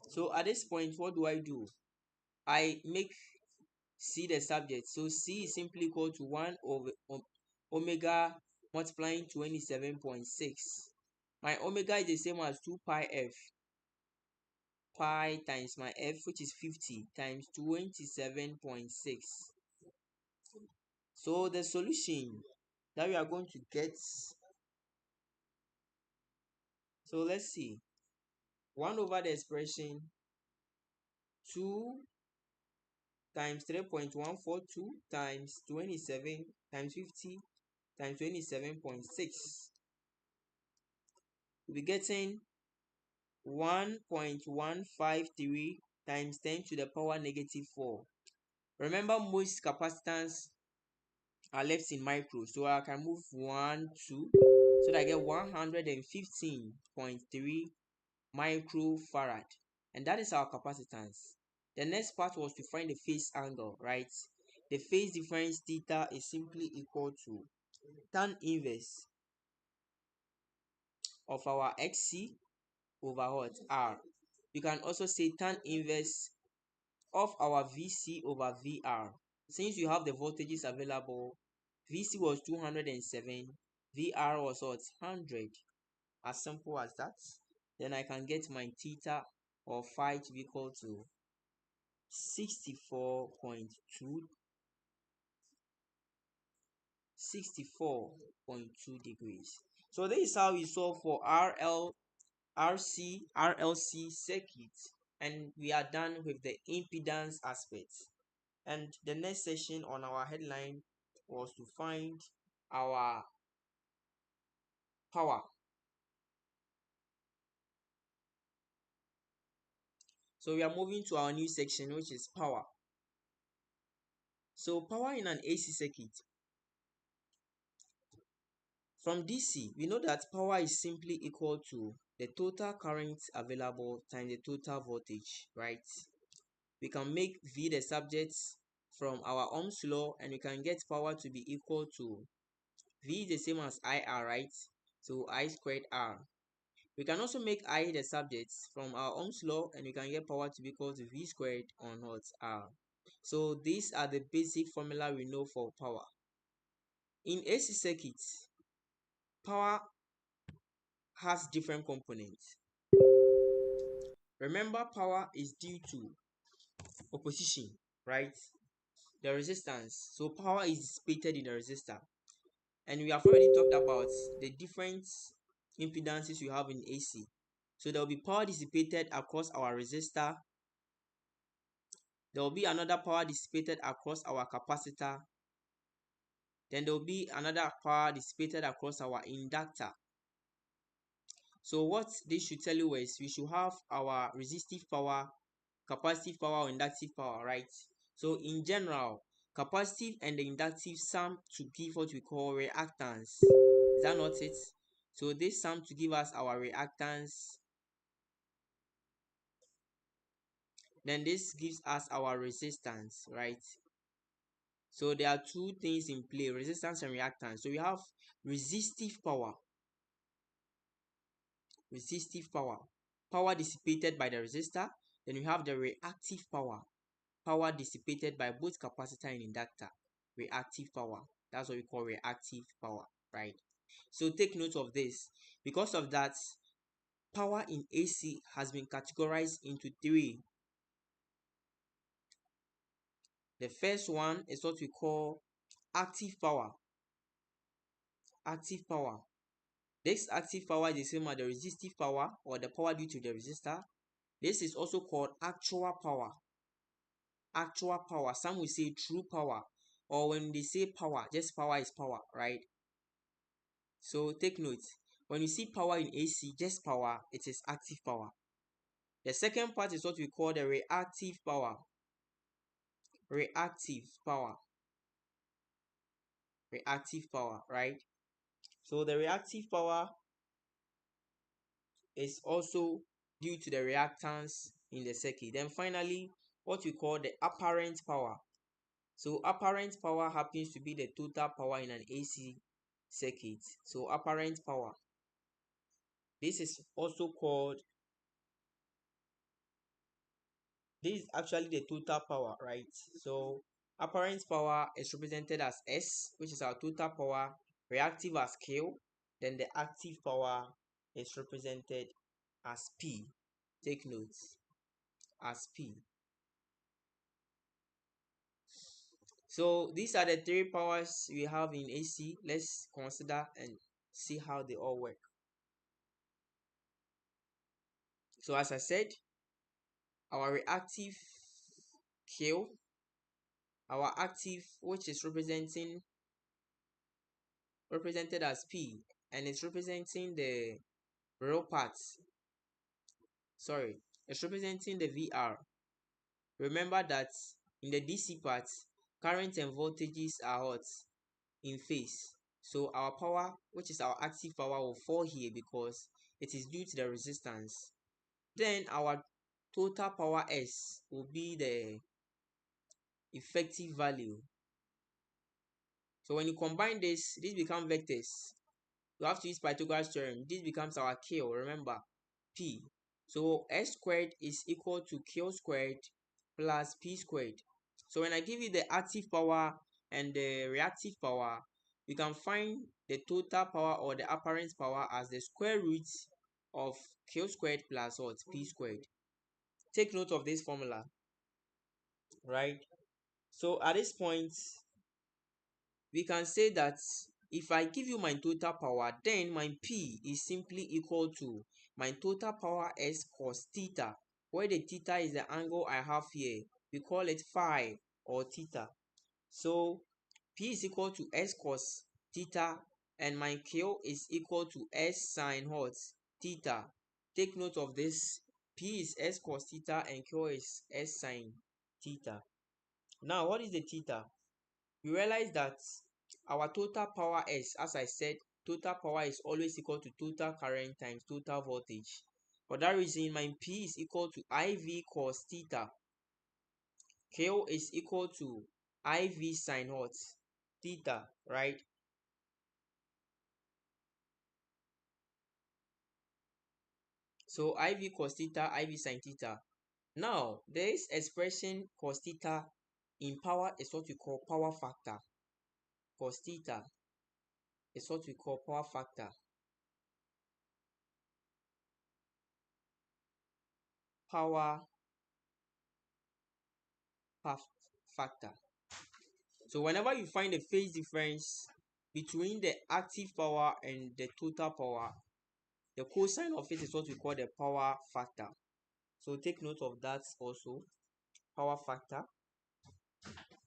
So at this point, what do? I make C the subject. So C is simply equal to 1 over omega multiplying 27.6. My omega is the same as 2 pi f. Pi times my f, which is 50, times 27.6. So the solution that we are going to get, so let's see, 1 over the expression 2 times 3.142 times 27 times 50 times 27.6. We'll be getting 1.153 times 10 to the power negative 4. Remember, most capacitance are left in micro, so I can move 1, 2, so that I get 115.3 microfarad, and that is our capacitance. The next part was to find the phase angle, right? The phase difference theta is simply equal to tan inverse of our XC over what? R. You can also say tan inverse of our VC over VR. Since you have the voltages available, VC was 207, VR was what? 100. As simple as that. Then I can get my theta or phi to be equal to 64.2 degrees. So this is how we solve for RLC circuit, and we are done with the impedance aspect. And the next session on our headline was to find our power. So we are moving to our new section, which is power. So power in an AC circuit. From DC, we know that power is simply equal to the total current available times the total voltage, right? We can make V the subject from our Ohm's law, and we can get power to be equal to V is the same as IR, right? So I squared R. We can also make I the subject from our Ohm's law, and we can get power to be equal to V squared on what? R. So these are the basic formula we know for power. In AC circuits, power has different components. Remember, power is due to opposition, right? The resistance. So power is dissipated in the resistor. And we have already talked about the different impedances you have in AC. So there will be power dissipated across our resistor. There will be another power dissipated across our capacitor. Then there will be another power dissipated across our inductor. So what this should tell you is we should have our resistive power, capacitive power, or inductive power, right? So in general, capacitive and the inductive sum to give what we call reactance. Is that not it? So this sum to give us our reactance. Then this gives us our resistance, right? So there are two things in play, resistance and reactance. So we have resistive power, resistive power, power dissipated by the resistor. Then we have the reactive power, power dissipated by both capacitor and inductor. Reactive power. That's what we call reactive power, right? So take note of this. Because of that, power in AC has been categorized into three. The first one is what we call active power. Active power. This active power is the same as the resistive power or the power due to the resistor. This is also called actual power. Actual power. Some will say true power. Or when they say power, just power is power, right? So take note. When you see power in AC, just power, it is active power. The second part is what we call the reactive power. Reactive power. Reactive power, right? So the reactive power is also due to the reactance in the circuit. Then finally, what we call the apparent power. So apparent power happens to be the total power in an AC circuit. So apparent power. This is also called, this is actually the total power, right? So apparent power is represented as S, which is our total power, reactive as Q, then the active power is represented as P. Take notes, as P. So these are the three powers we have in AC. Let's consider and see how they all work. So as I said, our reactive Q, our active, which is represented as P, and it's representing the real parts. Sorry, it's representing the VR. Remember that in the DC part, current and voltages are hot in phase. So our power, which is our active power, will fall here because it is due to the resistance. Then our total power S will be the effective value. So when you combine this becomes vectors. You have to use Pythagoras theorem. This becomes our Q, remember, P. So S squared is equal to Q squared plus P squared. So when I give you the active power and the reactive power, you can find the total power or the apparent power as the square root of Q squared plus what? P squared. Take note of this formula, right? So at this point, we can say that if I give you my total power, then my P is simply equal to my total power S cos theta, where the theta is the angle I have here. We call it phi or theta. So P is equal to S cos theta and my Q is equal to S sin what? Theta. Take note of this. P is S cos theta and Q is S sin theta. Now, what is the theta? You realize that our total power S, as I said, total power is always equal to total current times total voltage. For that reason, my P is equal to IV cos theta. Q is equal to IV sin what? Theta, right? So IV cos theta, IV sin theta. Now, this expression cos theta in power is what we call power factor. Cos theta is what we call power factor. Power factor. So whenever you find a phase difference between the active power and the total power, the cosine of it is what we call the power factor. So take note of that also, power factor.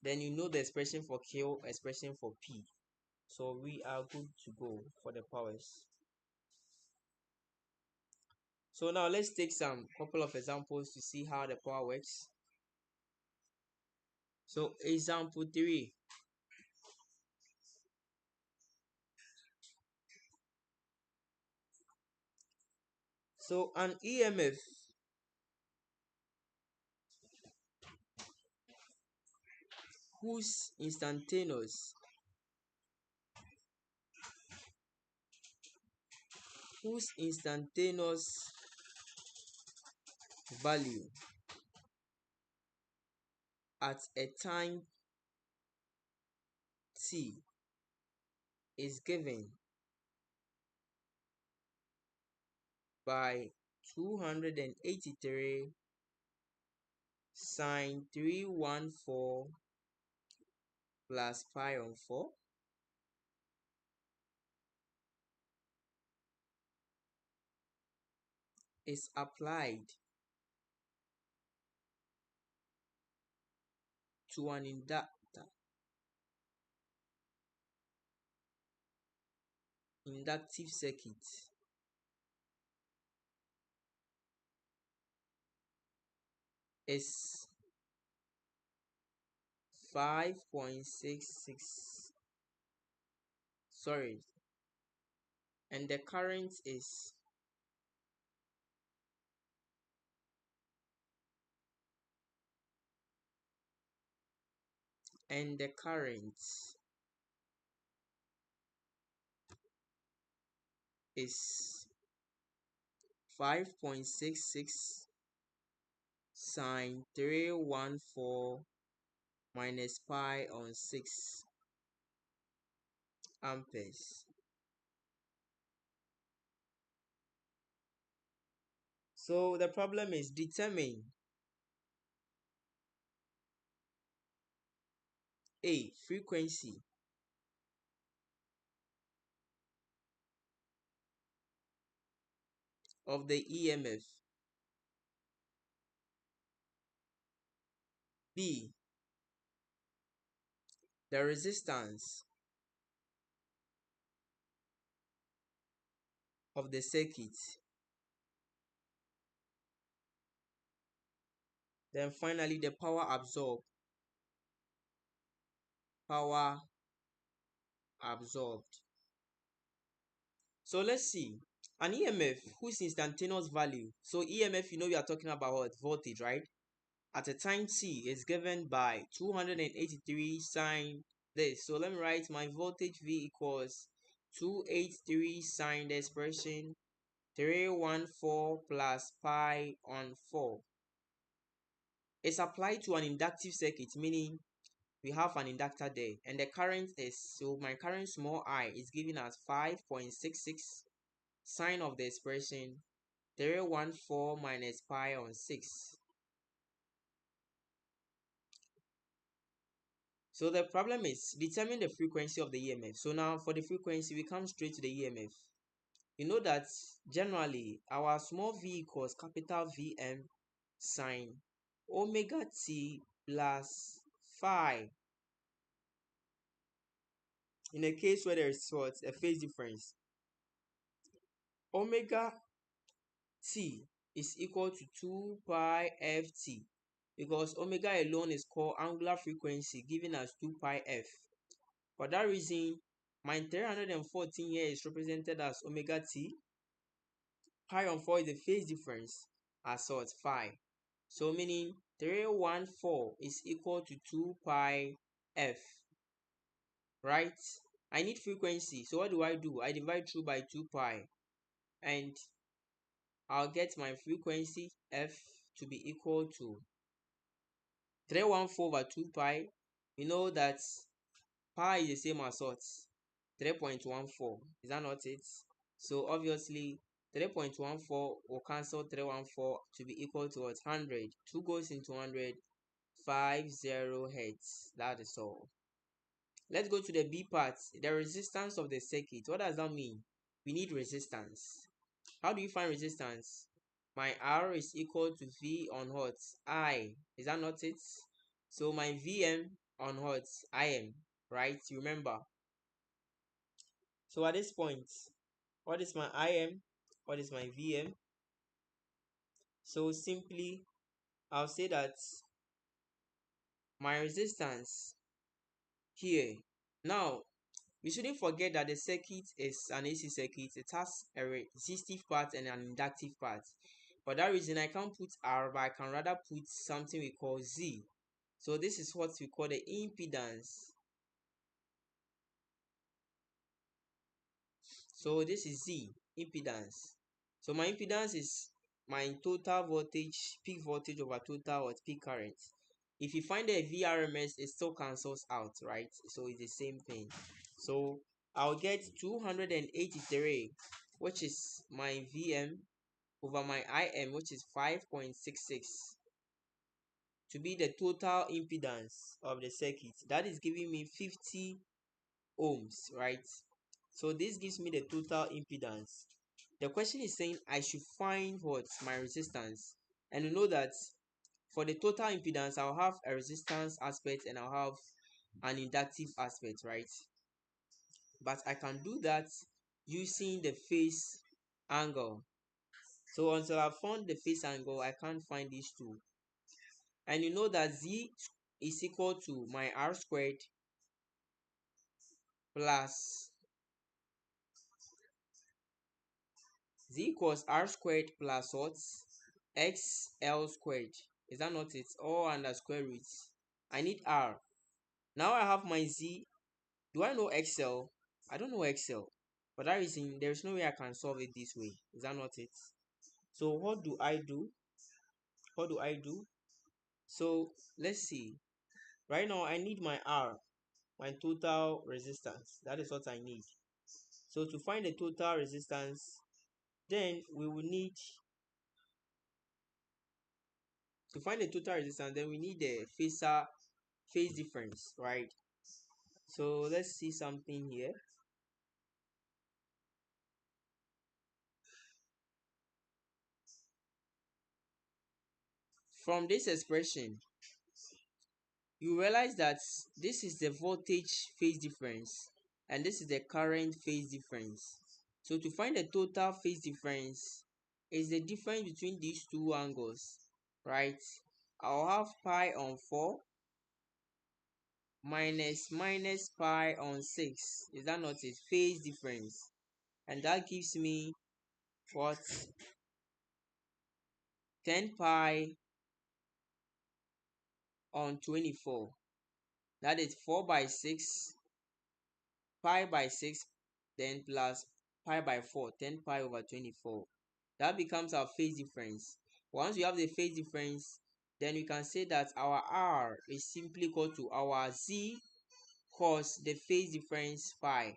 Then you know the expression for Q, expression for P. So we are good to go for the powers. So now let's take some couple of examples to see how the power works. So example 3. So an EMF whose instantaneous whose instantaneous value at a time t is given by 283 sine 314 plus pi on 4 is applied to an inductive circuit is 5.66, sorry, and the current is and the current is 5.66 sine 314 minus pi on 6 amperes. So the problem is determine A, frequency of the EMF, B, the resistance of the circuit, then finally the power absorbed. Power absorbed. So let's see. An EMF whose instantaneous value. So EMF, we are talking about what? Voltage, right? At a time t is given by 283 sine this. So let me write my voltage V equals 283 sine the expression 314 plus pi on 4. It's applied to an inductive circuit, meaning we have an inductor there, and the current is, so my current small I is given as 5.66 sine of the expression 314 minus pi on 6. So the problem is determine the frequency of the EMF. So now for the frequency, we come straight to the EMF. You know that generally our small v equals capital VM sine omega t plus phi in a case where there is what? A phase difference. Omega t is equal to 2 pi ft because omega alone is called angular frequency given as 2 pi f. For that reason, my 314 here is represented as omega t. Pi on 4 is the phase difference as sort phi. So meaning 314 is equal to 2 pi f, right? I need frequency. So what do? I divide through by 2 pi and I'll get my frequency f to be equal to 314 over 2 pi. You know that pi is the same as what? 3.14. Is that not it? So obviously 3.14 will cancel 314 to be equal to what? 100. 2 goes into 100, 50 hertz. That is all. Let's go to the B part. The resistance of the circuit. What does that mean? We need resistance. How do you find resistance? My R is equal to V on what? I. Is that not it? So my VM on what? IM. Right? You remember? So at this point, what is my IM? What is my VM? So simply, I'll say that my resistance here. Now, we shouldn't forget that the circuit is an AC circuit. It has a resistive part and an inductive part. For that reason, I can't put R, but I can rather put something we call Z. So this is what we call the impedance. So this is Z, impedance. So my impedance is my total voltage, peak voltage over total what peak current. If you find the VRMS, it still cancels out, right? So it's the same thing. So I'll get 283, which is my VM, over my IM, which is 5.66, to be the total impedance of the circuit. That is giving me 50 ohms, right? So this gives me the total impedance. The question is saying I should find what my resistance, and you know that for the total impedance I'll have a resistance aspect and I'll have an inductive aspect, right? But I can do that using the phase angle. So until I found the phase angle, I can't find these two. And you know that Z is equal to my R squared plus Z equals R squared plus what? XL squared. Is that not it? All under square root. I need R. Now I have my Z. Do I know XL? I don't know XL. For that reason, there's no way I can solve it this way. Is that not it? So what do I do? What do I do? So let's see. Right now I need my R, my total resistance. That is what I need. So to find the total resistance, then we will need then we need the phase difference, right? So let's see something here. From this expression, you realize that this is the voltage phase difference and this is the current phase difference. So to find the total phase difference is the difference between these two angles, right? I'll have pi on 4 minus pi on 6. Is that not it? Phase difference. And that gives me what? 10 pi on 24. That is 4 by 6, pi by 6, then plus pi by 4, 10 pi over 24. That becomes our phase difference. Once we have the phase difference, then we can say that our R is simply equal to our Z cos the phase difference pi.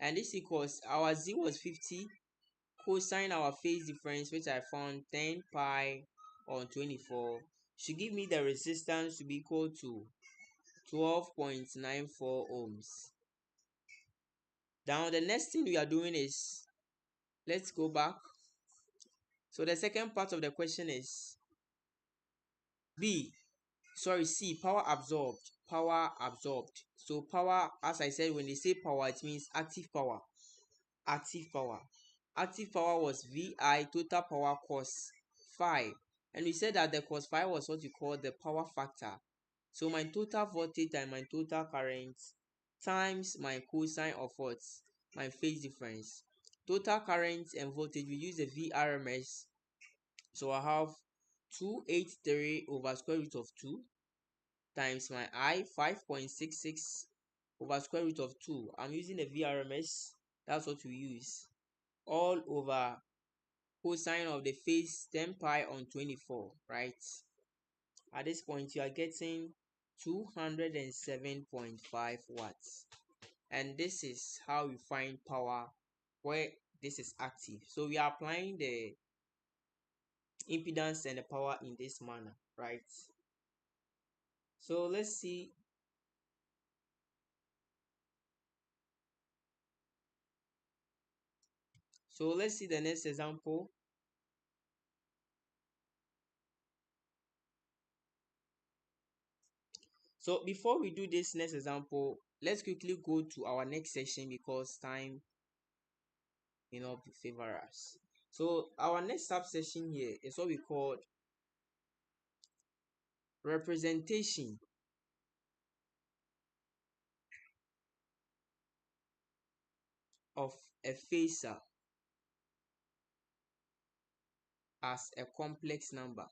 And this equals, our Z was 50, cosine our phase difference, which I found 10 pi on 24, should give me the resistance to be equal to 12.94 ohms. Now the next thing we are doing is, let's go back. So the second part of the question is C, power absorbed. Power absorbed. So power, as I said, when they say power, it means active power. Active power. Active power was VI, total power cos phi. And we said that the cos phi was what you call the power factor. So my total voltage and my total current times my cosine of what? My phase difference. Total current and voltage, we use the VRMS. So I have 283 over square root of 2 times my I, 5.66 over square root of 2. I'm using the VRMS. That's what we use. All over cosine of the phase 10 pi on 24, right? At this point, you are getting 207.5 watts. And this is how we find power where this is active. So we are applying the impedance and the power in this manner, right? So let's see. So let's see the next example. So before we do this next example, let's quickly go to our next section because time favor us. So our next subsection here is what we call representation of a phasor as a complex number.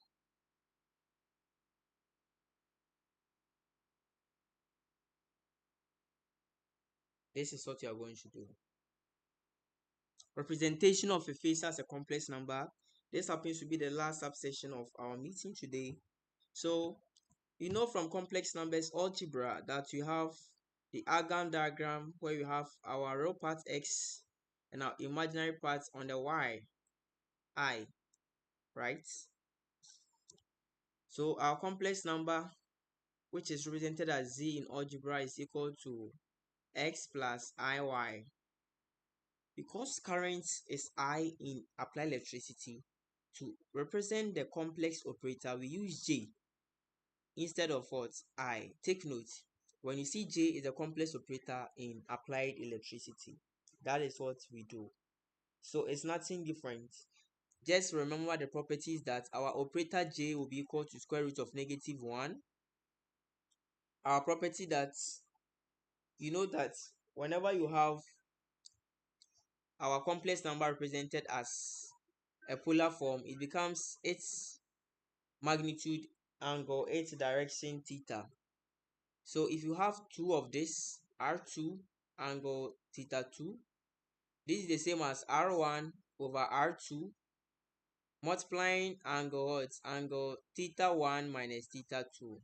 This is what you are going to do. Representation of a phasor as a complex number. This happens to be the last subsection of our meeting today. So you know from complex numbers algebra that you have the Argand diagram where you have our real part x and our imaginary part on the y, I, right? So our complex number, which is represented as z in algebra, is equal to x plus iy. Because current is I in applied electricity, to represent the complex operator, we use J instead of what? I. Take note, when you see J is a complex operator in applied electricity, that is what we do. So it's nothing different. Just remember the properties that our operator J will be equal to square root of -1. Our property that you know that whenever you have our complex number represented as a polar form, it becomes its magnitude, angle, its direction, theta. So if you have two of this, r2 angle theta 2, this is the same as r1 over r2 multiplying angle what? Angle theta 1 minus theta 2.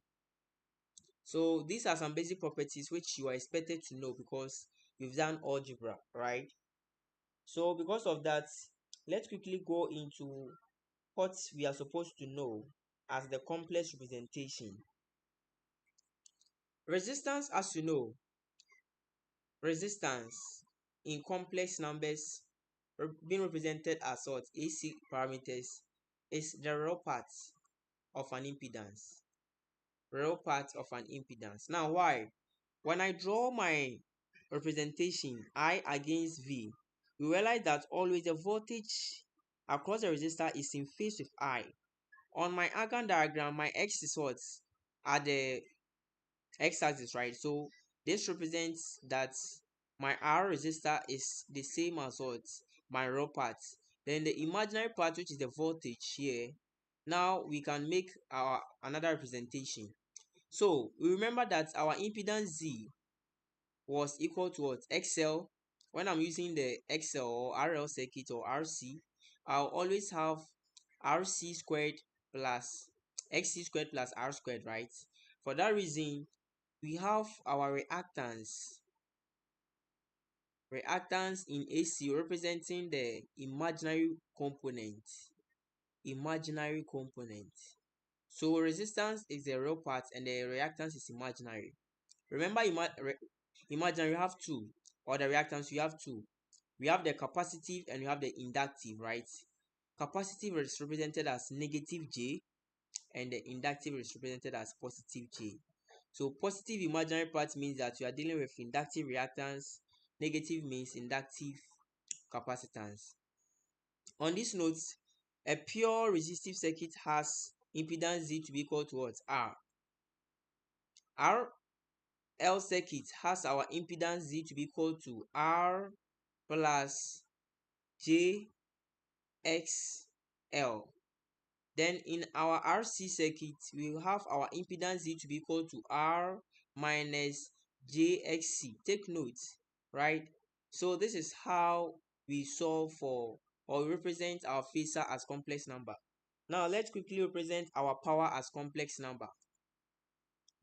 So these are some basic properties which you are expected to know because you've done algebra, right? So because of that, let's quickly go into what we are supposed to know as the complex representation. Resistance, as you know, resistance in complex numbers being represented as what? AC parameters is the real part of an impedance. Real part of an impedance. Now why? When I draw my representation I against V, we realize that always the voltage across the resistor is in phase with I. On my Argand diagram, my X is what? At the x-axis, right? So this represents that my R resistor is the same as what? My real part. Then the imaginary part, which is the voltage here, now we can make our another representation. So we remember that our impedance Z was equal to what? XL. When I'm using the XL or RL circuit or RC, I'll always have RC squared plus XC squared plus R squared, right? For that reason, we have our reactance in AC representing the imaginary component. So resistance is the real part and the reactance is imaginary. Remember, imaginary you have two, or the reactance you have two. We have the capacitive and we have the inductive, right? Capacitive is represented as negative J and the inductive is represented as positive J. So positive imaginary part means that you are dealing with inductive reactance. Negative means inductive capacitance. On this note, a pure resistive circuit has impedance Z to be equal to what? R. RL circuit has our impedance Z to be equal to R plus JXL. Then in our RC circuit, we will have our impedance Z to be equal to R minus JXC. Take note, right? So this is how we solve for or represent our phasor as complex number. Now let's quickly represent our power as complex number.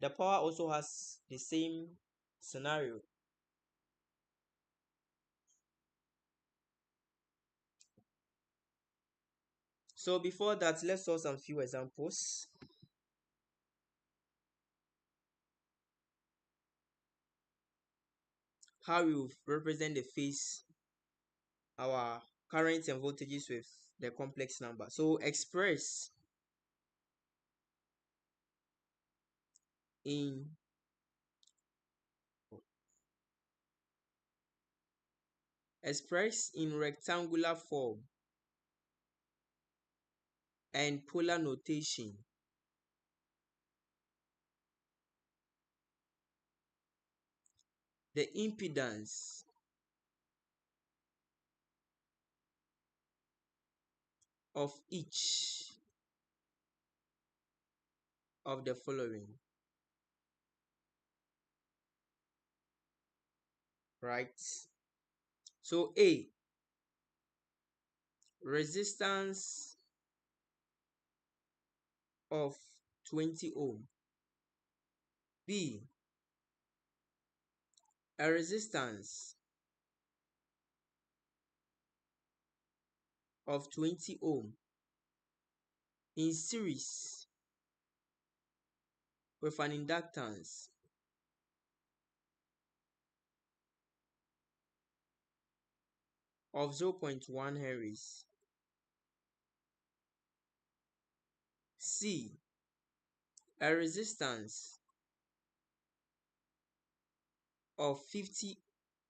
The power also has the same scenario. So before that, let's solve some few examples. How we will represent the phase, our currents and voltages with the complex number. So in express in rectangular form and polar notation the impedance of each of the following. right? So A, resistance of 20 ohm. B, a resistance of 20 ohm in series with an inductance of 0.1 henries. C, a resistance of 50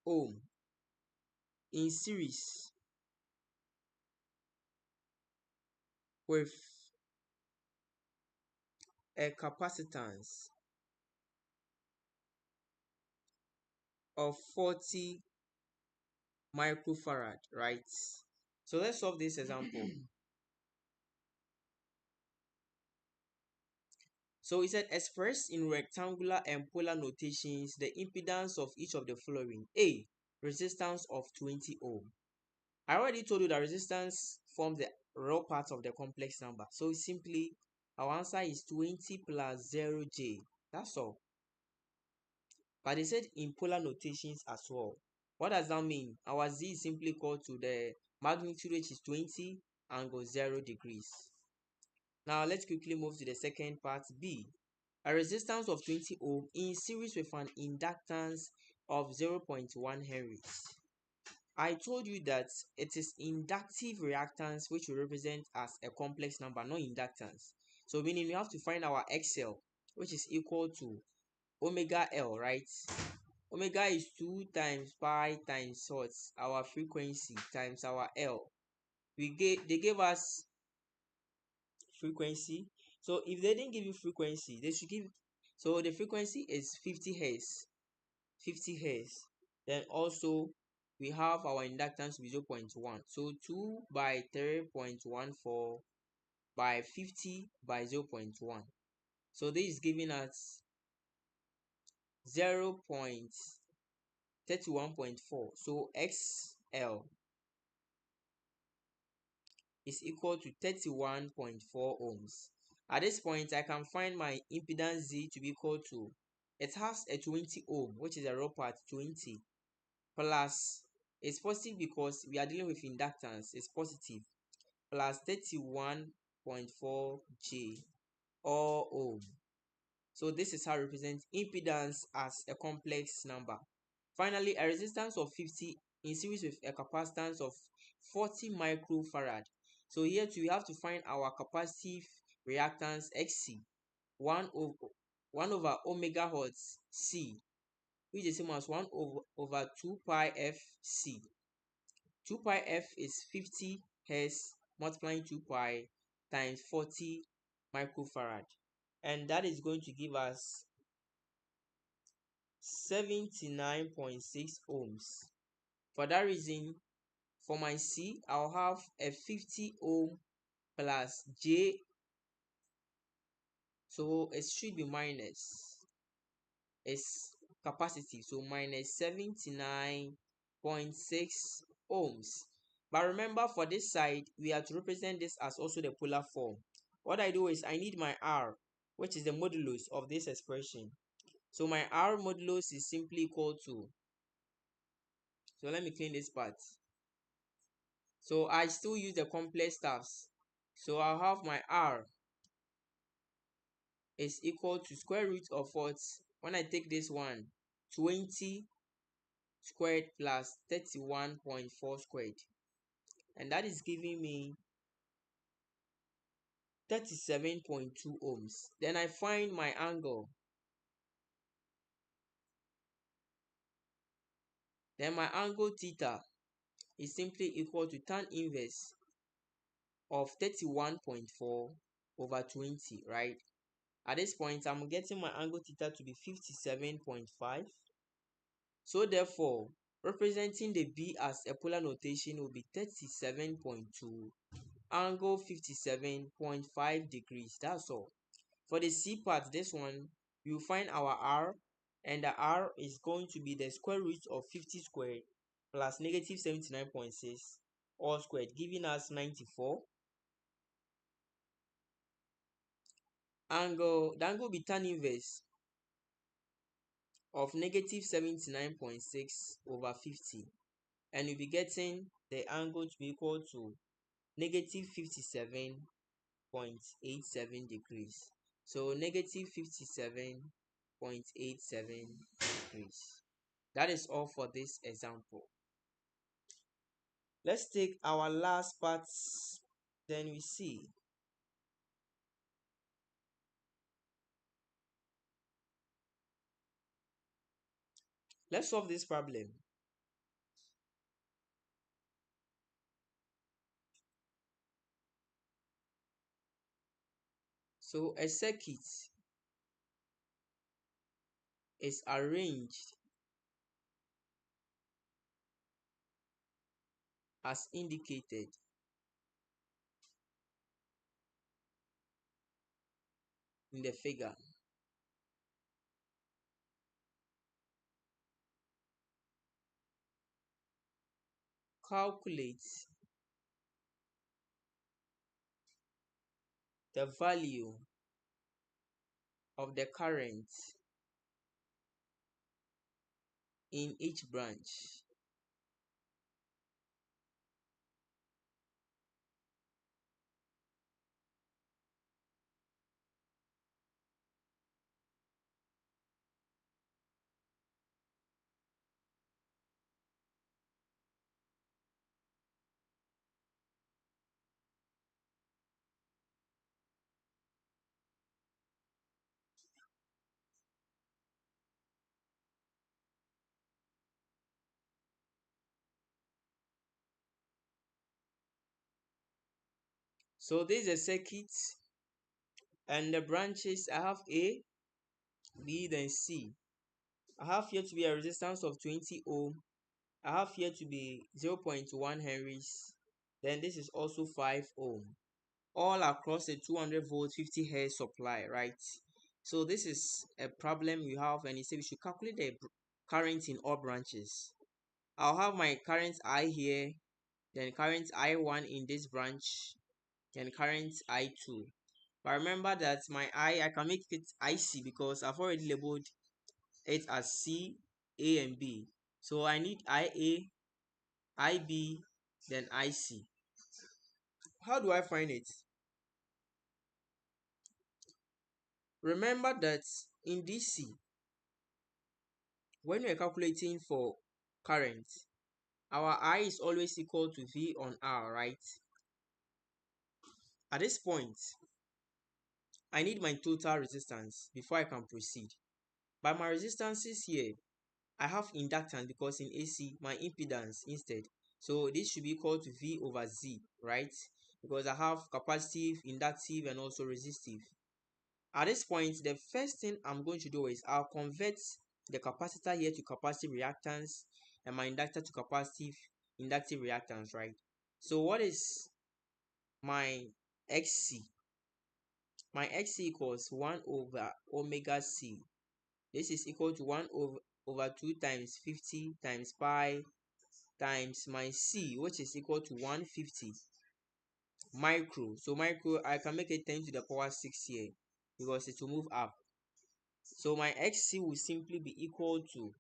ohm in series with a capacitance of 40 microfarad, right? So let's solve this example. So it said express in rectangular and polar notations the impedance of each of the following. A, resistance of 20 ohm. I already told you that resistance forms the real part of the complex number. So simply our answer is 20 plus 0j. That's all. But they said in polar notations as well. What does that mean? Our z is simply equal to the magnitude, which is 20 angle 0 degrees. Now let's quickly move to the second part. B, a resistance of 20 ohm in series with an inductance of 0.1 henries. I told you that it is inductive reactance which we represent as a complex number, not inductance. So meaning we have to find our XL, which is equal to omega L, right? Omega is 2 times pi times what? Our frequency times our L. They gave us frequency. So if they didn't give you frequency, they should give. So the frequency is 50 hertz. 50 hertz. Then also we have our inductance to be 0.1. So 2 by 3.14 by 50 by 0.1. So this is giving us 0.31.4. So XL is equal to 31.4 ohms. At this point, I can find my impedance Z to be equal to, it has a 20 ohm, which is a raw part 20, plus, it's positive because we are dealing with inductance, it's positive, plus 31.4 J or ohm. So this is how I represent impedance as a complex number. Finally, a resistance of 50 in series with a capacitance of 40 microfarad. So here too, we have to find our capacitive reactance XC, 1 over omega hertz C, which is the same as 1 over 2 pi f C. 2 pi f is 50 hertz multiplying 2 pi times 40 microfarad. And that is going to give us 79.6 ohms. For that reason, for my C, I'll have a 50 ohm plus J. So it should be minus. It's capacity. So minus 79.6 ohms. But remember, for this side, we have to represent this as also the polar form. What I do is I need my R, which is the modulus of this expression. So my R modulus is simply equal to, so let me clean this part. So I still use the complex stuffs. So I'll have my R is equal to square root of what? When I take this one, 20 squared plus 31.4 squared. And that is giving me 37.2 ohms. Then I find my angle. Then my angle theta is simply equal to tan inverse of 31.4 over 20, right? At this point, I'm getting my angle theta to be 57.5. So therefore, representing the B as a polar notation will be 37.2 angle 57.5 degrees. That's all. For the C part, this one, you find our R, and the R is going to be the square root of 50 squared plus negative 79.6 all squared, giving us 94. The angle will be tan inverse of negative 79.6 over 50, and you'll be getting the angle to be equal to negative 57.87 degrees. So negative 57.87 degrees. That is all for this example. Let's take our last part, then we see. Let's solve this problem. So a circuit is arranged as indicated. In the figure. Calculate the value of the current in each branch. So this is a circuit, and the branches I have A, B, then C. I have here to be a resistance of 20 ohm. I have here to be 0.1 henries. Then this is also 5 ohm. All across a 200 volt 50 hertz supply, right? So this is a problem we have, and it says we should calculate the current in all branches. I'll have my current I here, then current I1 in this branch, then current I2. But remember that my I can make it IC because I've already labeled it as C, A, and B. So I need IA, IB, then IC. How do I find it? Remember that in DC, when we're calculating for current, our I is always equal to V on R, right? At this point, I need my total resistance before I can proceed. But my resistances here, I have inductance because in AC, my impedance instead. So this should be equal to V over Z, right? Because I have capacitive, inductive, and also resistive. At this point, the first thing I'm going to do is I'll convert the capacitor here to capacitive reactance and my inductor to capacitive inductive reactance, right? So what is my XC? My XC equals 1 over omega C. This is equal to 1 over 2 times 50 times pi times my C, which is equal to 150 micro. So micro, I can make it 10 to the power 6 here because it will move up. So my XC will simply be equal to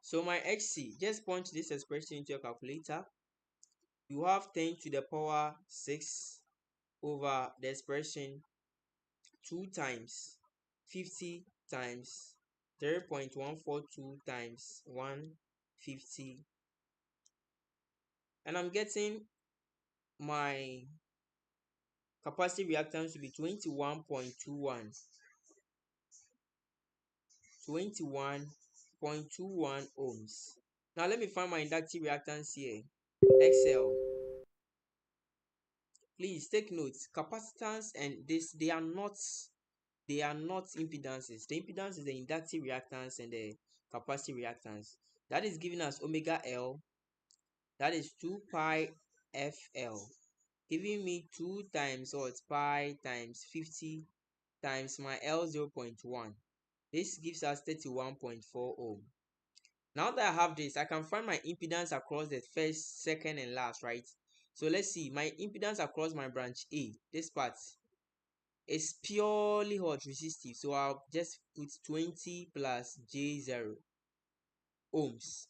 so my XC, just punch this expression into your calculator. You have 10 to the power 6 over the expression 2 times 50 times 0.142 times 150, and I'm getting my capacitive reactance to be 21.21 ohms. Now let me find my inductive reactance here. XL. Please take notes. Capacitance and this, they are not impedances. The impedance is the inductive reactance and the capacitive reactance. That is giving us omega L. That is 2 pi FL. Giving me 2 times what? Pi times 50 times my L 0.1. This gives us 31.4 ohm. Now that I have this, I can find my impedance across the first, second, and last, right? So let's see, my impedance across my branch A, this part, is purely hot resistive. So I'll just put 20 plus J0 ohms.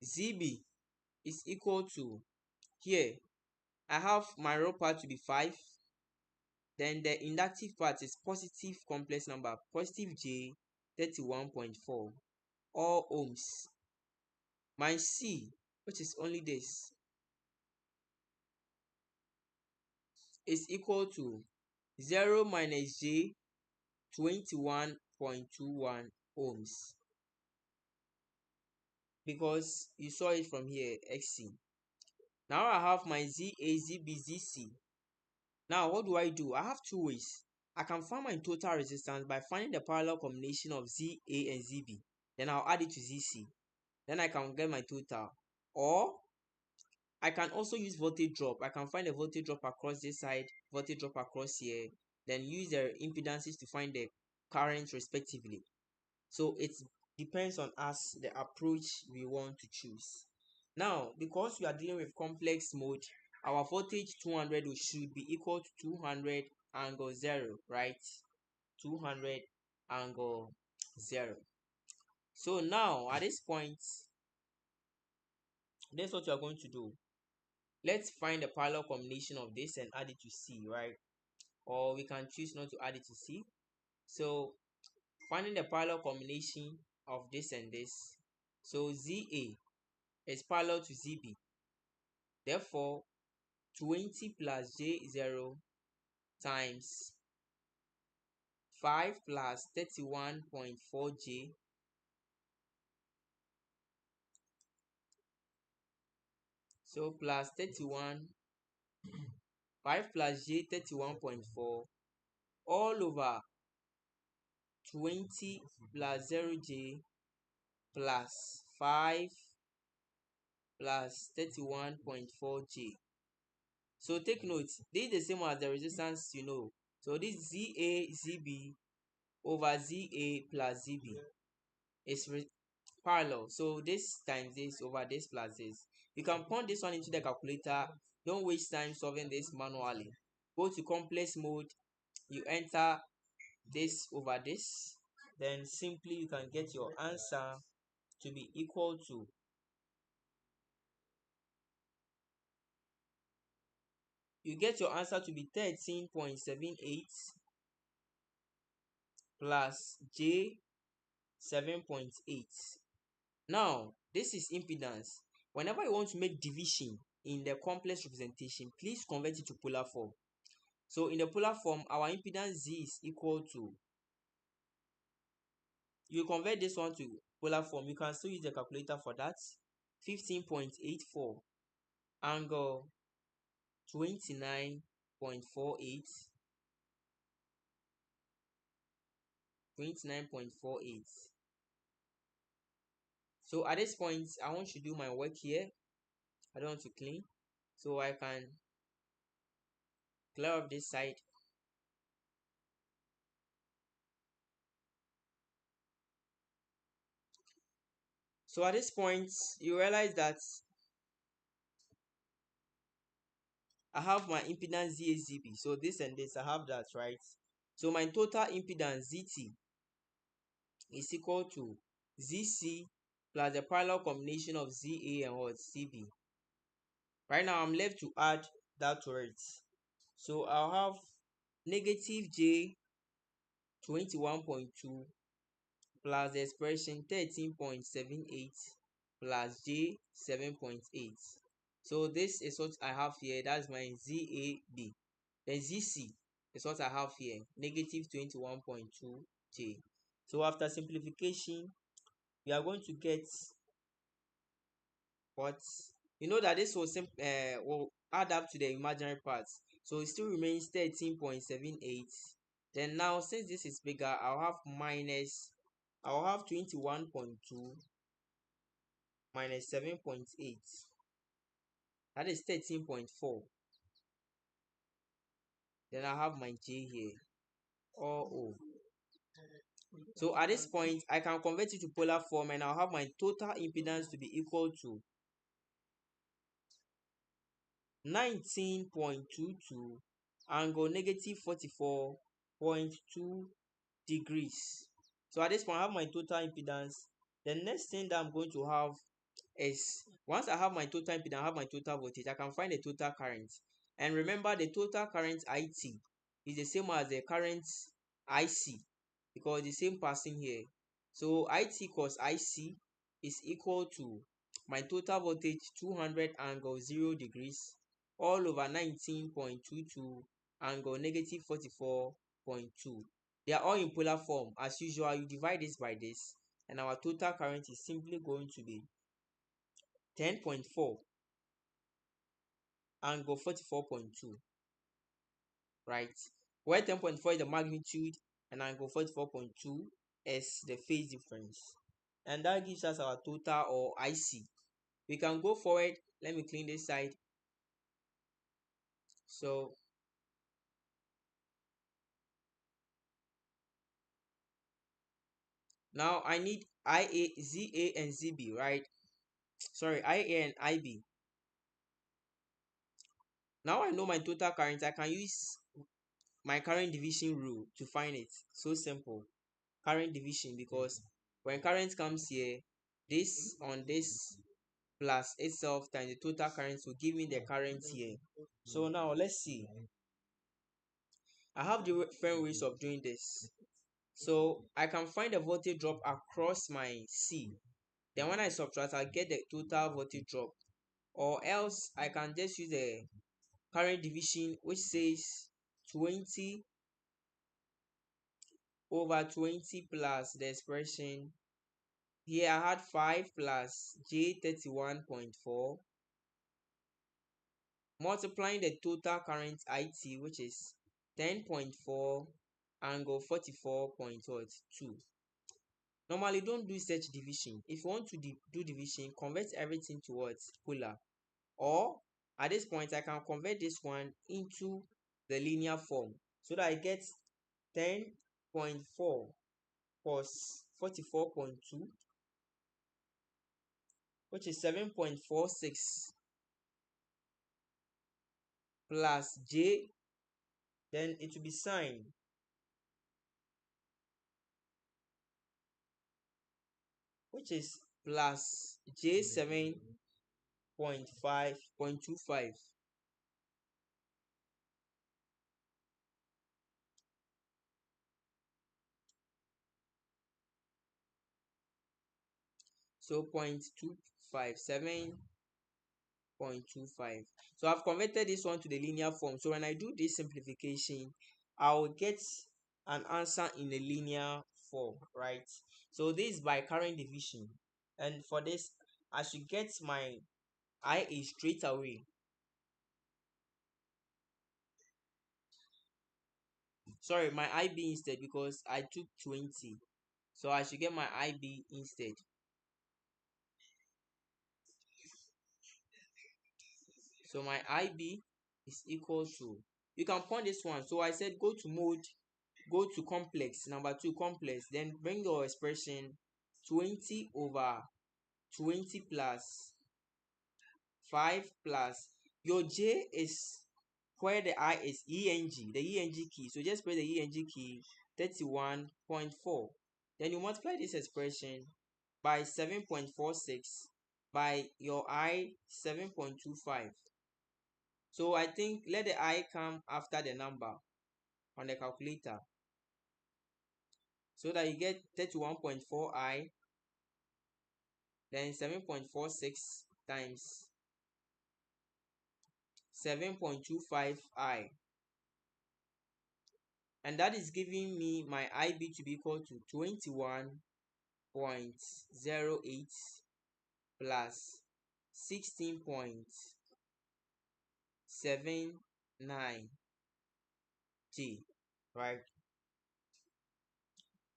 ZB is equal to, here, I have my raw part to be 5. Then the inductive part is positive complex number, positive J, 31.4, all ohms. My C, which is only this, is equal to 0 minus J, 21.21 ohms. Because you saw it from here, XC. Now I have my ZA, ZB, ZC. Now what do? I have two ways. I can find my total resistance by finding the parallel combination of ZA and ZB. Then I'll add it to ZC. Then I can get my total. Or I can also use voltage drop. I can find the voltage drop across this side, voltage drop across here, then use the impedances to find the current respectively. So it depends on us, the approach we want to choose. Now, because we are dealing with complex mode, our voltage 200 should be equal to 200 angle 0, right? 200 angle 0. So now, at this point, this is what you are going to do. Let's find the parallel combination of this and add it to C, right? Or we can choose not to add it to C. So finding the parallel combination of this and this. So ZA is parallel to ZB. Therefore, 20 plus J0 times 5 plus 31.4J. So plus 31, 5 plus J 31.4 all over 20 plus 0J plus 5 plus 31.4J. So take note, this is the same as the resistance you know. So this ZA ZB over ZA plus ZB is parallel. So this times this over this plus this. You can put this one into the calculator. Don't waste time solving this manually. Go to complex mode. You enter this over this. Then simply you can get your answer to be equal to, you get your answer to be 13.78 plus J 7.8. Now, this is impedance. Whenever you want to make division in the complex representation, please convert it to polar form. So in the polar form, our impedance Z is equal to, you convert this one to polar form, you can still use the calculator for that. 15.84 angle 29.48, 29.48. So at this point, I want to do my work here. I don't want to clean, so I can clear up this side. So at this point, you realize that I have my impedance ZAZB. So this and this, I have that, right? So my total impedance ZT is equal to ZC plus the parallel combination of ZA and what? CB. Right now, I'm left to add that to it. So I'll have negative J 21.2 plus the expression 13.78 plus J 7.8. So this is what I have here. That's my ZAB. Then ZC is what I have here, negative 21.2 J. So after simplification, we are going to get what, you know that this will add up to the imaginary parts. So it still remains 13.78. Then now, since this is bigger, I'll have minus I'll have 21.2 minus 7.8. That is 13.4. Then I have my J here. Or O. So at this point, I can convert it to polar form and I'll have my total impedance to be equal to 19.22 angle negative 44.2 degrees. So at this point, I have my total impedance. The next thing that I'm going to have is, once I have my total impedance, I have my total voltage, I can find the total current. And remember, the total current IT is the same as the current IC because the same passing here. So IT cos IC is equal to my total voltage 200 angle 0 degrees all over 19.22 angle negative 44.2. They are all in polar form. As usual, you divide this by this and our total current is simply going to be 10.4 angle 44.2, right? Where 10.4 is the magnitude and angle 44.2 is the phase difference. And that gives us our total or IC. We can go forward. Let me clean this side. So now I need IA, ZA, and ZB, right? Sorry, IA and IB. Now I know my total current. I can use my current division rule to find it. So simple. Current division, because when current comes here, this on this plus itself times the total current will give me the current here. So now let's see. I have different ways of doing this. So I can find the voltage drop across my C. Then when I subtract, I get the total voltage drop. Or else I can just use the current division, which says 20 over 20 plus the expression. Here I had 5 plus J 31.4 multiplying the total current IT, which is 10.4 angle 44.2. Normally, don't do such division. If you want to do division, convert everything towards polar. Or at this point, I can convert this one into the linear form so that I get 10.4 cos 44.2, which is 7.46 plus J, then it will be sine, which is plus J 7.5.25. So 0.257. 0.25. So I've converted this one to the linear form. So when I do this simplification, I will get an answer in the linear form, right? So this is by current division. And for this, I should get my IA straight away. Sorry, my IB instead because I took 20. So I should get my IB instead. So my IB is equal to, you can point this one. So I said go to mode, go to complex, number 2 complex, then bring your expression 20 over 20 plus 5 plus your J is where the I is ENG, the ENG key. So just press the ENG key 31.4. Then you multiply this expression by 7.46 by your I 7.25. So I think let the I come after the number on the calculator so that you get 31.4 I, then 7.46 times 7.25 I, and that is giving me my IB to be equal to 21.08 plus 16.79 G, right?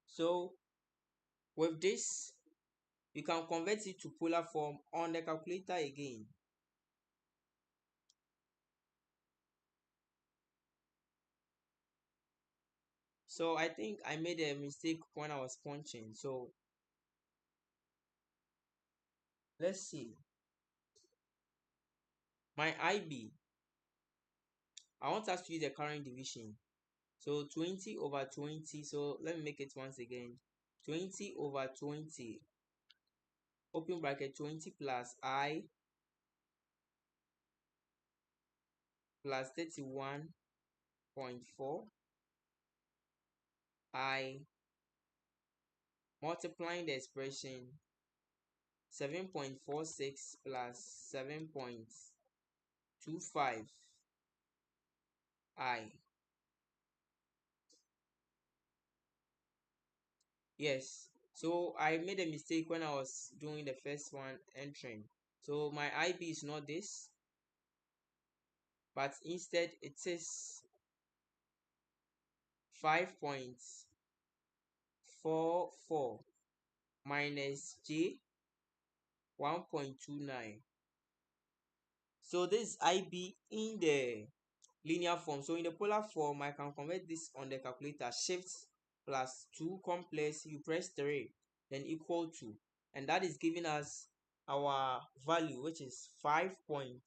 So With this, you can convert it to polar form on the calculator again. So I think I made a mistake when I was punching. So let's see. My IB, I want us to use the current division. So 20 over 20. So let me make it once again. 20 over 20. Open bracket 20 plus I plus 31.4 I multiplying the expression 7.46 plus 7.25 I. Yes, so I made a mistake when I was doing the first one entering. So my IB is not this, but instead it is 5.44 minus J 1.29. So this is IB in the linear form. So in the polar form, I can convert this on the calculator. Shift plus 2 complex, you press 3, then equal to. And that is giving us our value, which is 5.58.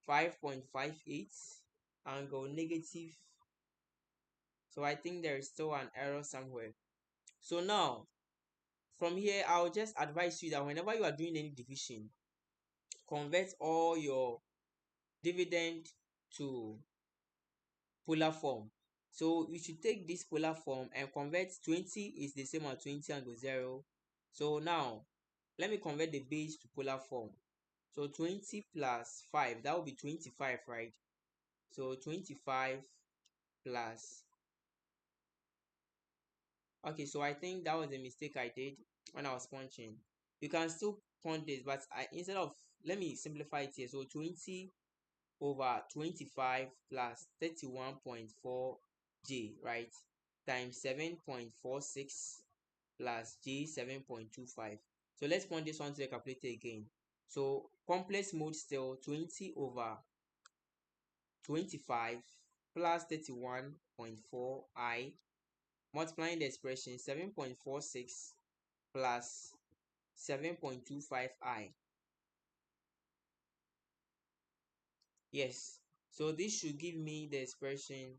5.58 angle negative. So I think there is still an error somewhere. So now, from here, I'll just advise you that whenever you are doing any division, convert all your dividend to polar form. So you should take this polar form and convert 20 is the same as 20 angle 0. So now let me convert the base to polar form. So 20 plus 5, that will be 25, right? So 25 plus, okay, so I think that was a mistake I did when I was punching. You can still punch this, but instead of, let me simplify it here. So 20 over 25 plus 31.4 J, right, times 7.46 plus J 7.25. So let's point this one to the calculator again. So complex mode still 20 over 25 plus 31.4 I multiplying the expression 7.46 plus 7.25 I. Yes, so this should give me the expression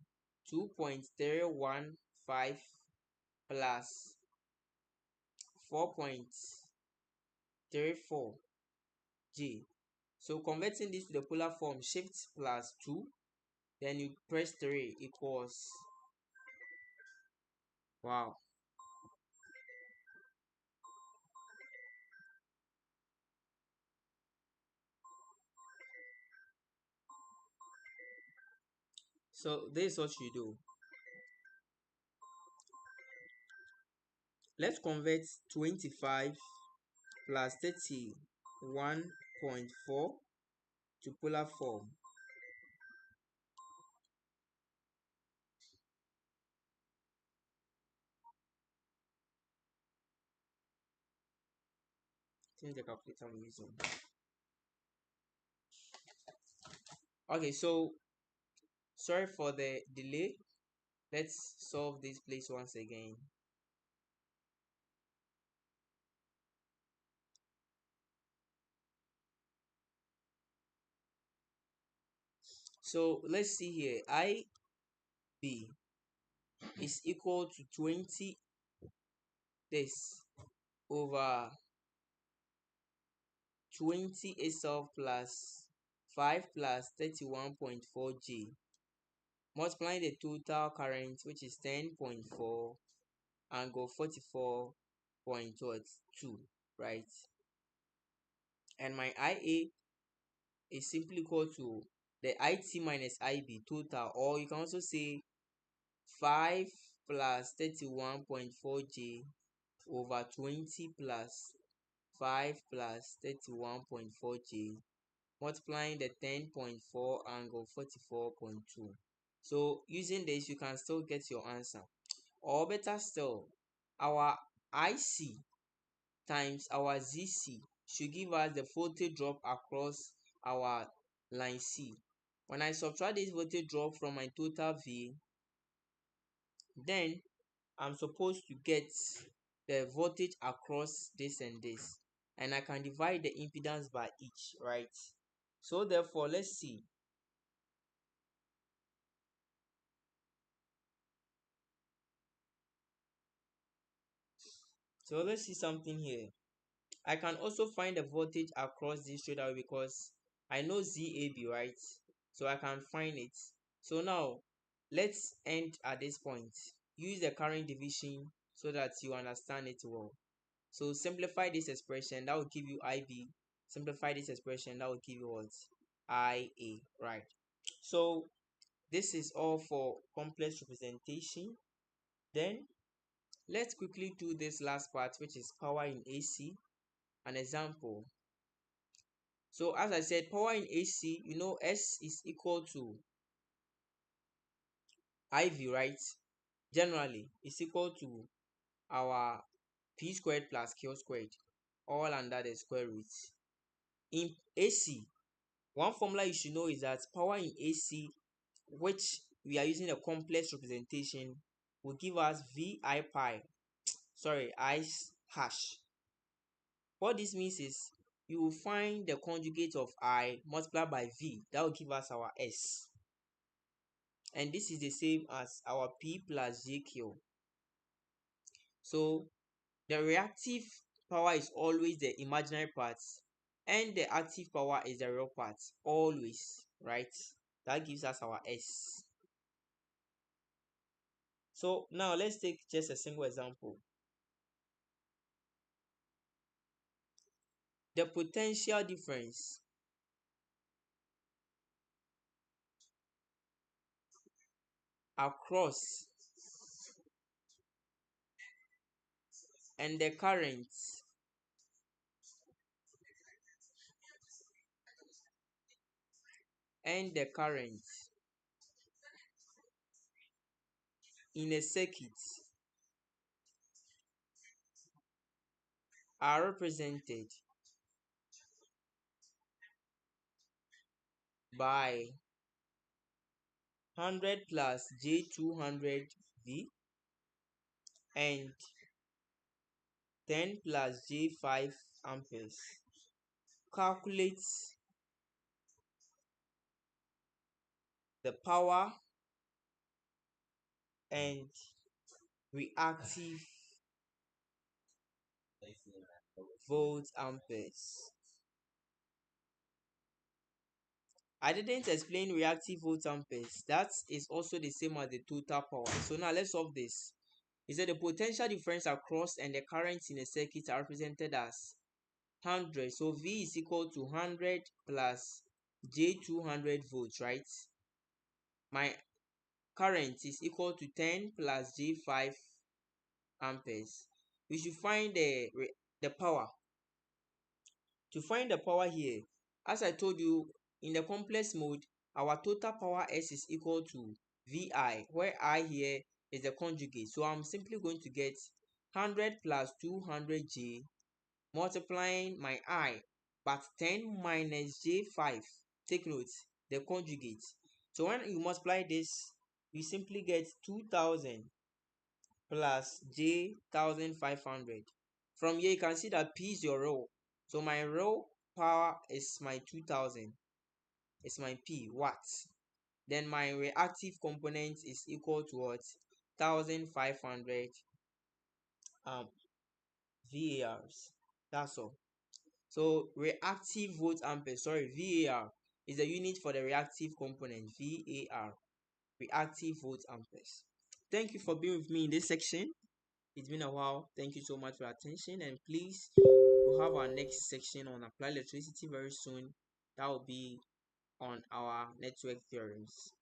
2.315 plus 4.34 G. So converting this to the polar form, shift plus 2, then you press 3 equals, wow. So this is what you do. Let's convert 25 plus 31.4 to polar form. Change the calculator I'm using. Okay, so sorry for the delay. Let's solve this place once again. So let's see here. IB is equal to 20 this over 20 itself plus 5 plus 31.4 G. Multiplying the total current, which is 10.4 angle 44.2, right? And my IA is simply equal to the IT minus IB total, or you can also say 5 plus 31.4 J over 20 plus 5 plus 31.4 J multiplying the 10.4 angle 44.2. So using this, you can still get your answer. Or better still, our IC times our ZC should give us the voltage drop across our line C. When I subtract this voltage drop from my total V, then I'm supposed to get the voltage across this and this. And I can divide the impedance by each, right? So therefore, let's see. So let's see something here. I can also find the voltage across this straight away because I know ZAB, right? So I can find it. So now, let's end at this point. Use the current division so that you understand it well. So simplify this expression, that will give you IB. Simplify this expression, that will give you what? IA, right? So this is all for complex representation. Then let's quickly do this last part, which is power in AC. An example. So as I said, power in AC, S is equal to IV, right? Generally, it's equal to our P squared plus Q squared, all under the square root. In AC, one formula you should know is that power in AC, which we are using a complex representation, will give us VI pi, I hash. What this means is you will find the conjugate of I multiplied by V. That will give us our S. And this is the same as our P plus JQ. So the reactive power is always the imaginary part and the active power is the real part. Always, right? That gives us our S. So now let's take just a single example. The potential difference across and the current in a circuit are represented by 100 plus J200 V and 10 plus J5 amperes. Calculate the power and reactive volt amperes. I didn't explain reactive volt amperes. That is also the same as the total power. So now let's solve this. It said the potential difference across and the currents in a circuit are represented as 100. So V is equal to 100 plus J200 volts, right? My current is equal to 10 plus J5 amperes. We should find the power. To find the power here, as I told you, in the complex mode, our total power S is equal to VI, where I here is the conjugate. So I'm simply going to get 100 plus 200J multiplying my I, but 10 minus J5. Take note, the conjugate. So when you multiply this, you simply get 2000 plus J 1500. From here, you can see that P is your rho. So my rho power is my 2000. It's my P, watts. Then my reactive component is equal to what? 1500 um, VARs. That's all. So reactive volt ampere, VAR is the unit for the reactive component, VAR, reactive volt amperes. Thank you for being with me in this section. It's been a while. Thank you so much for your attention, and please, we'll have our next section on applied electricity very soon. That will be on our network theorems.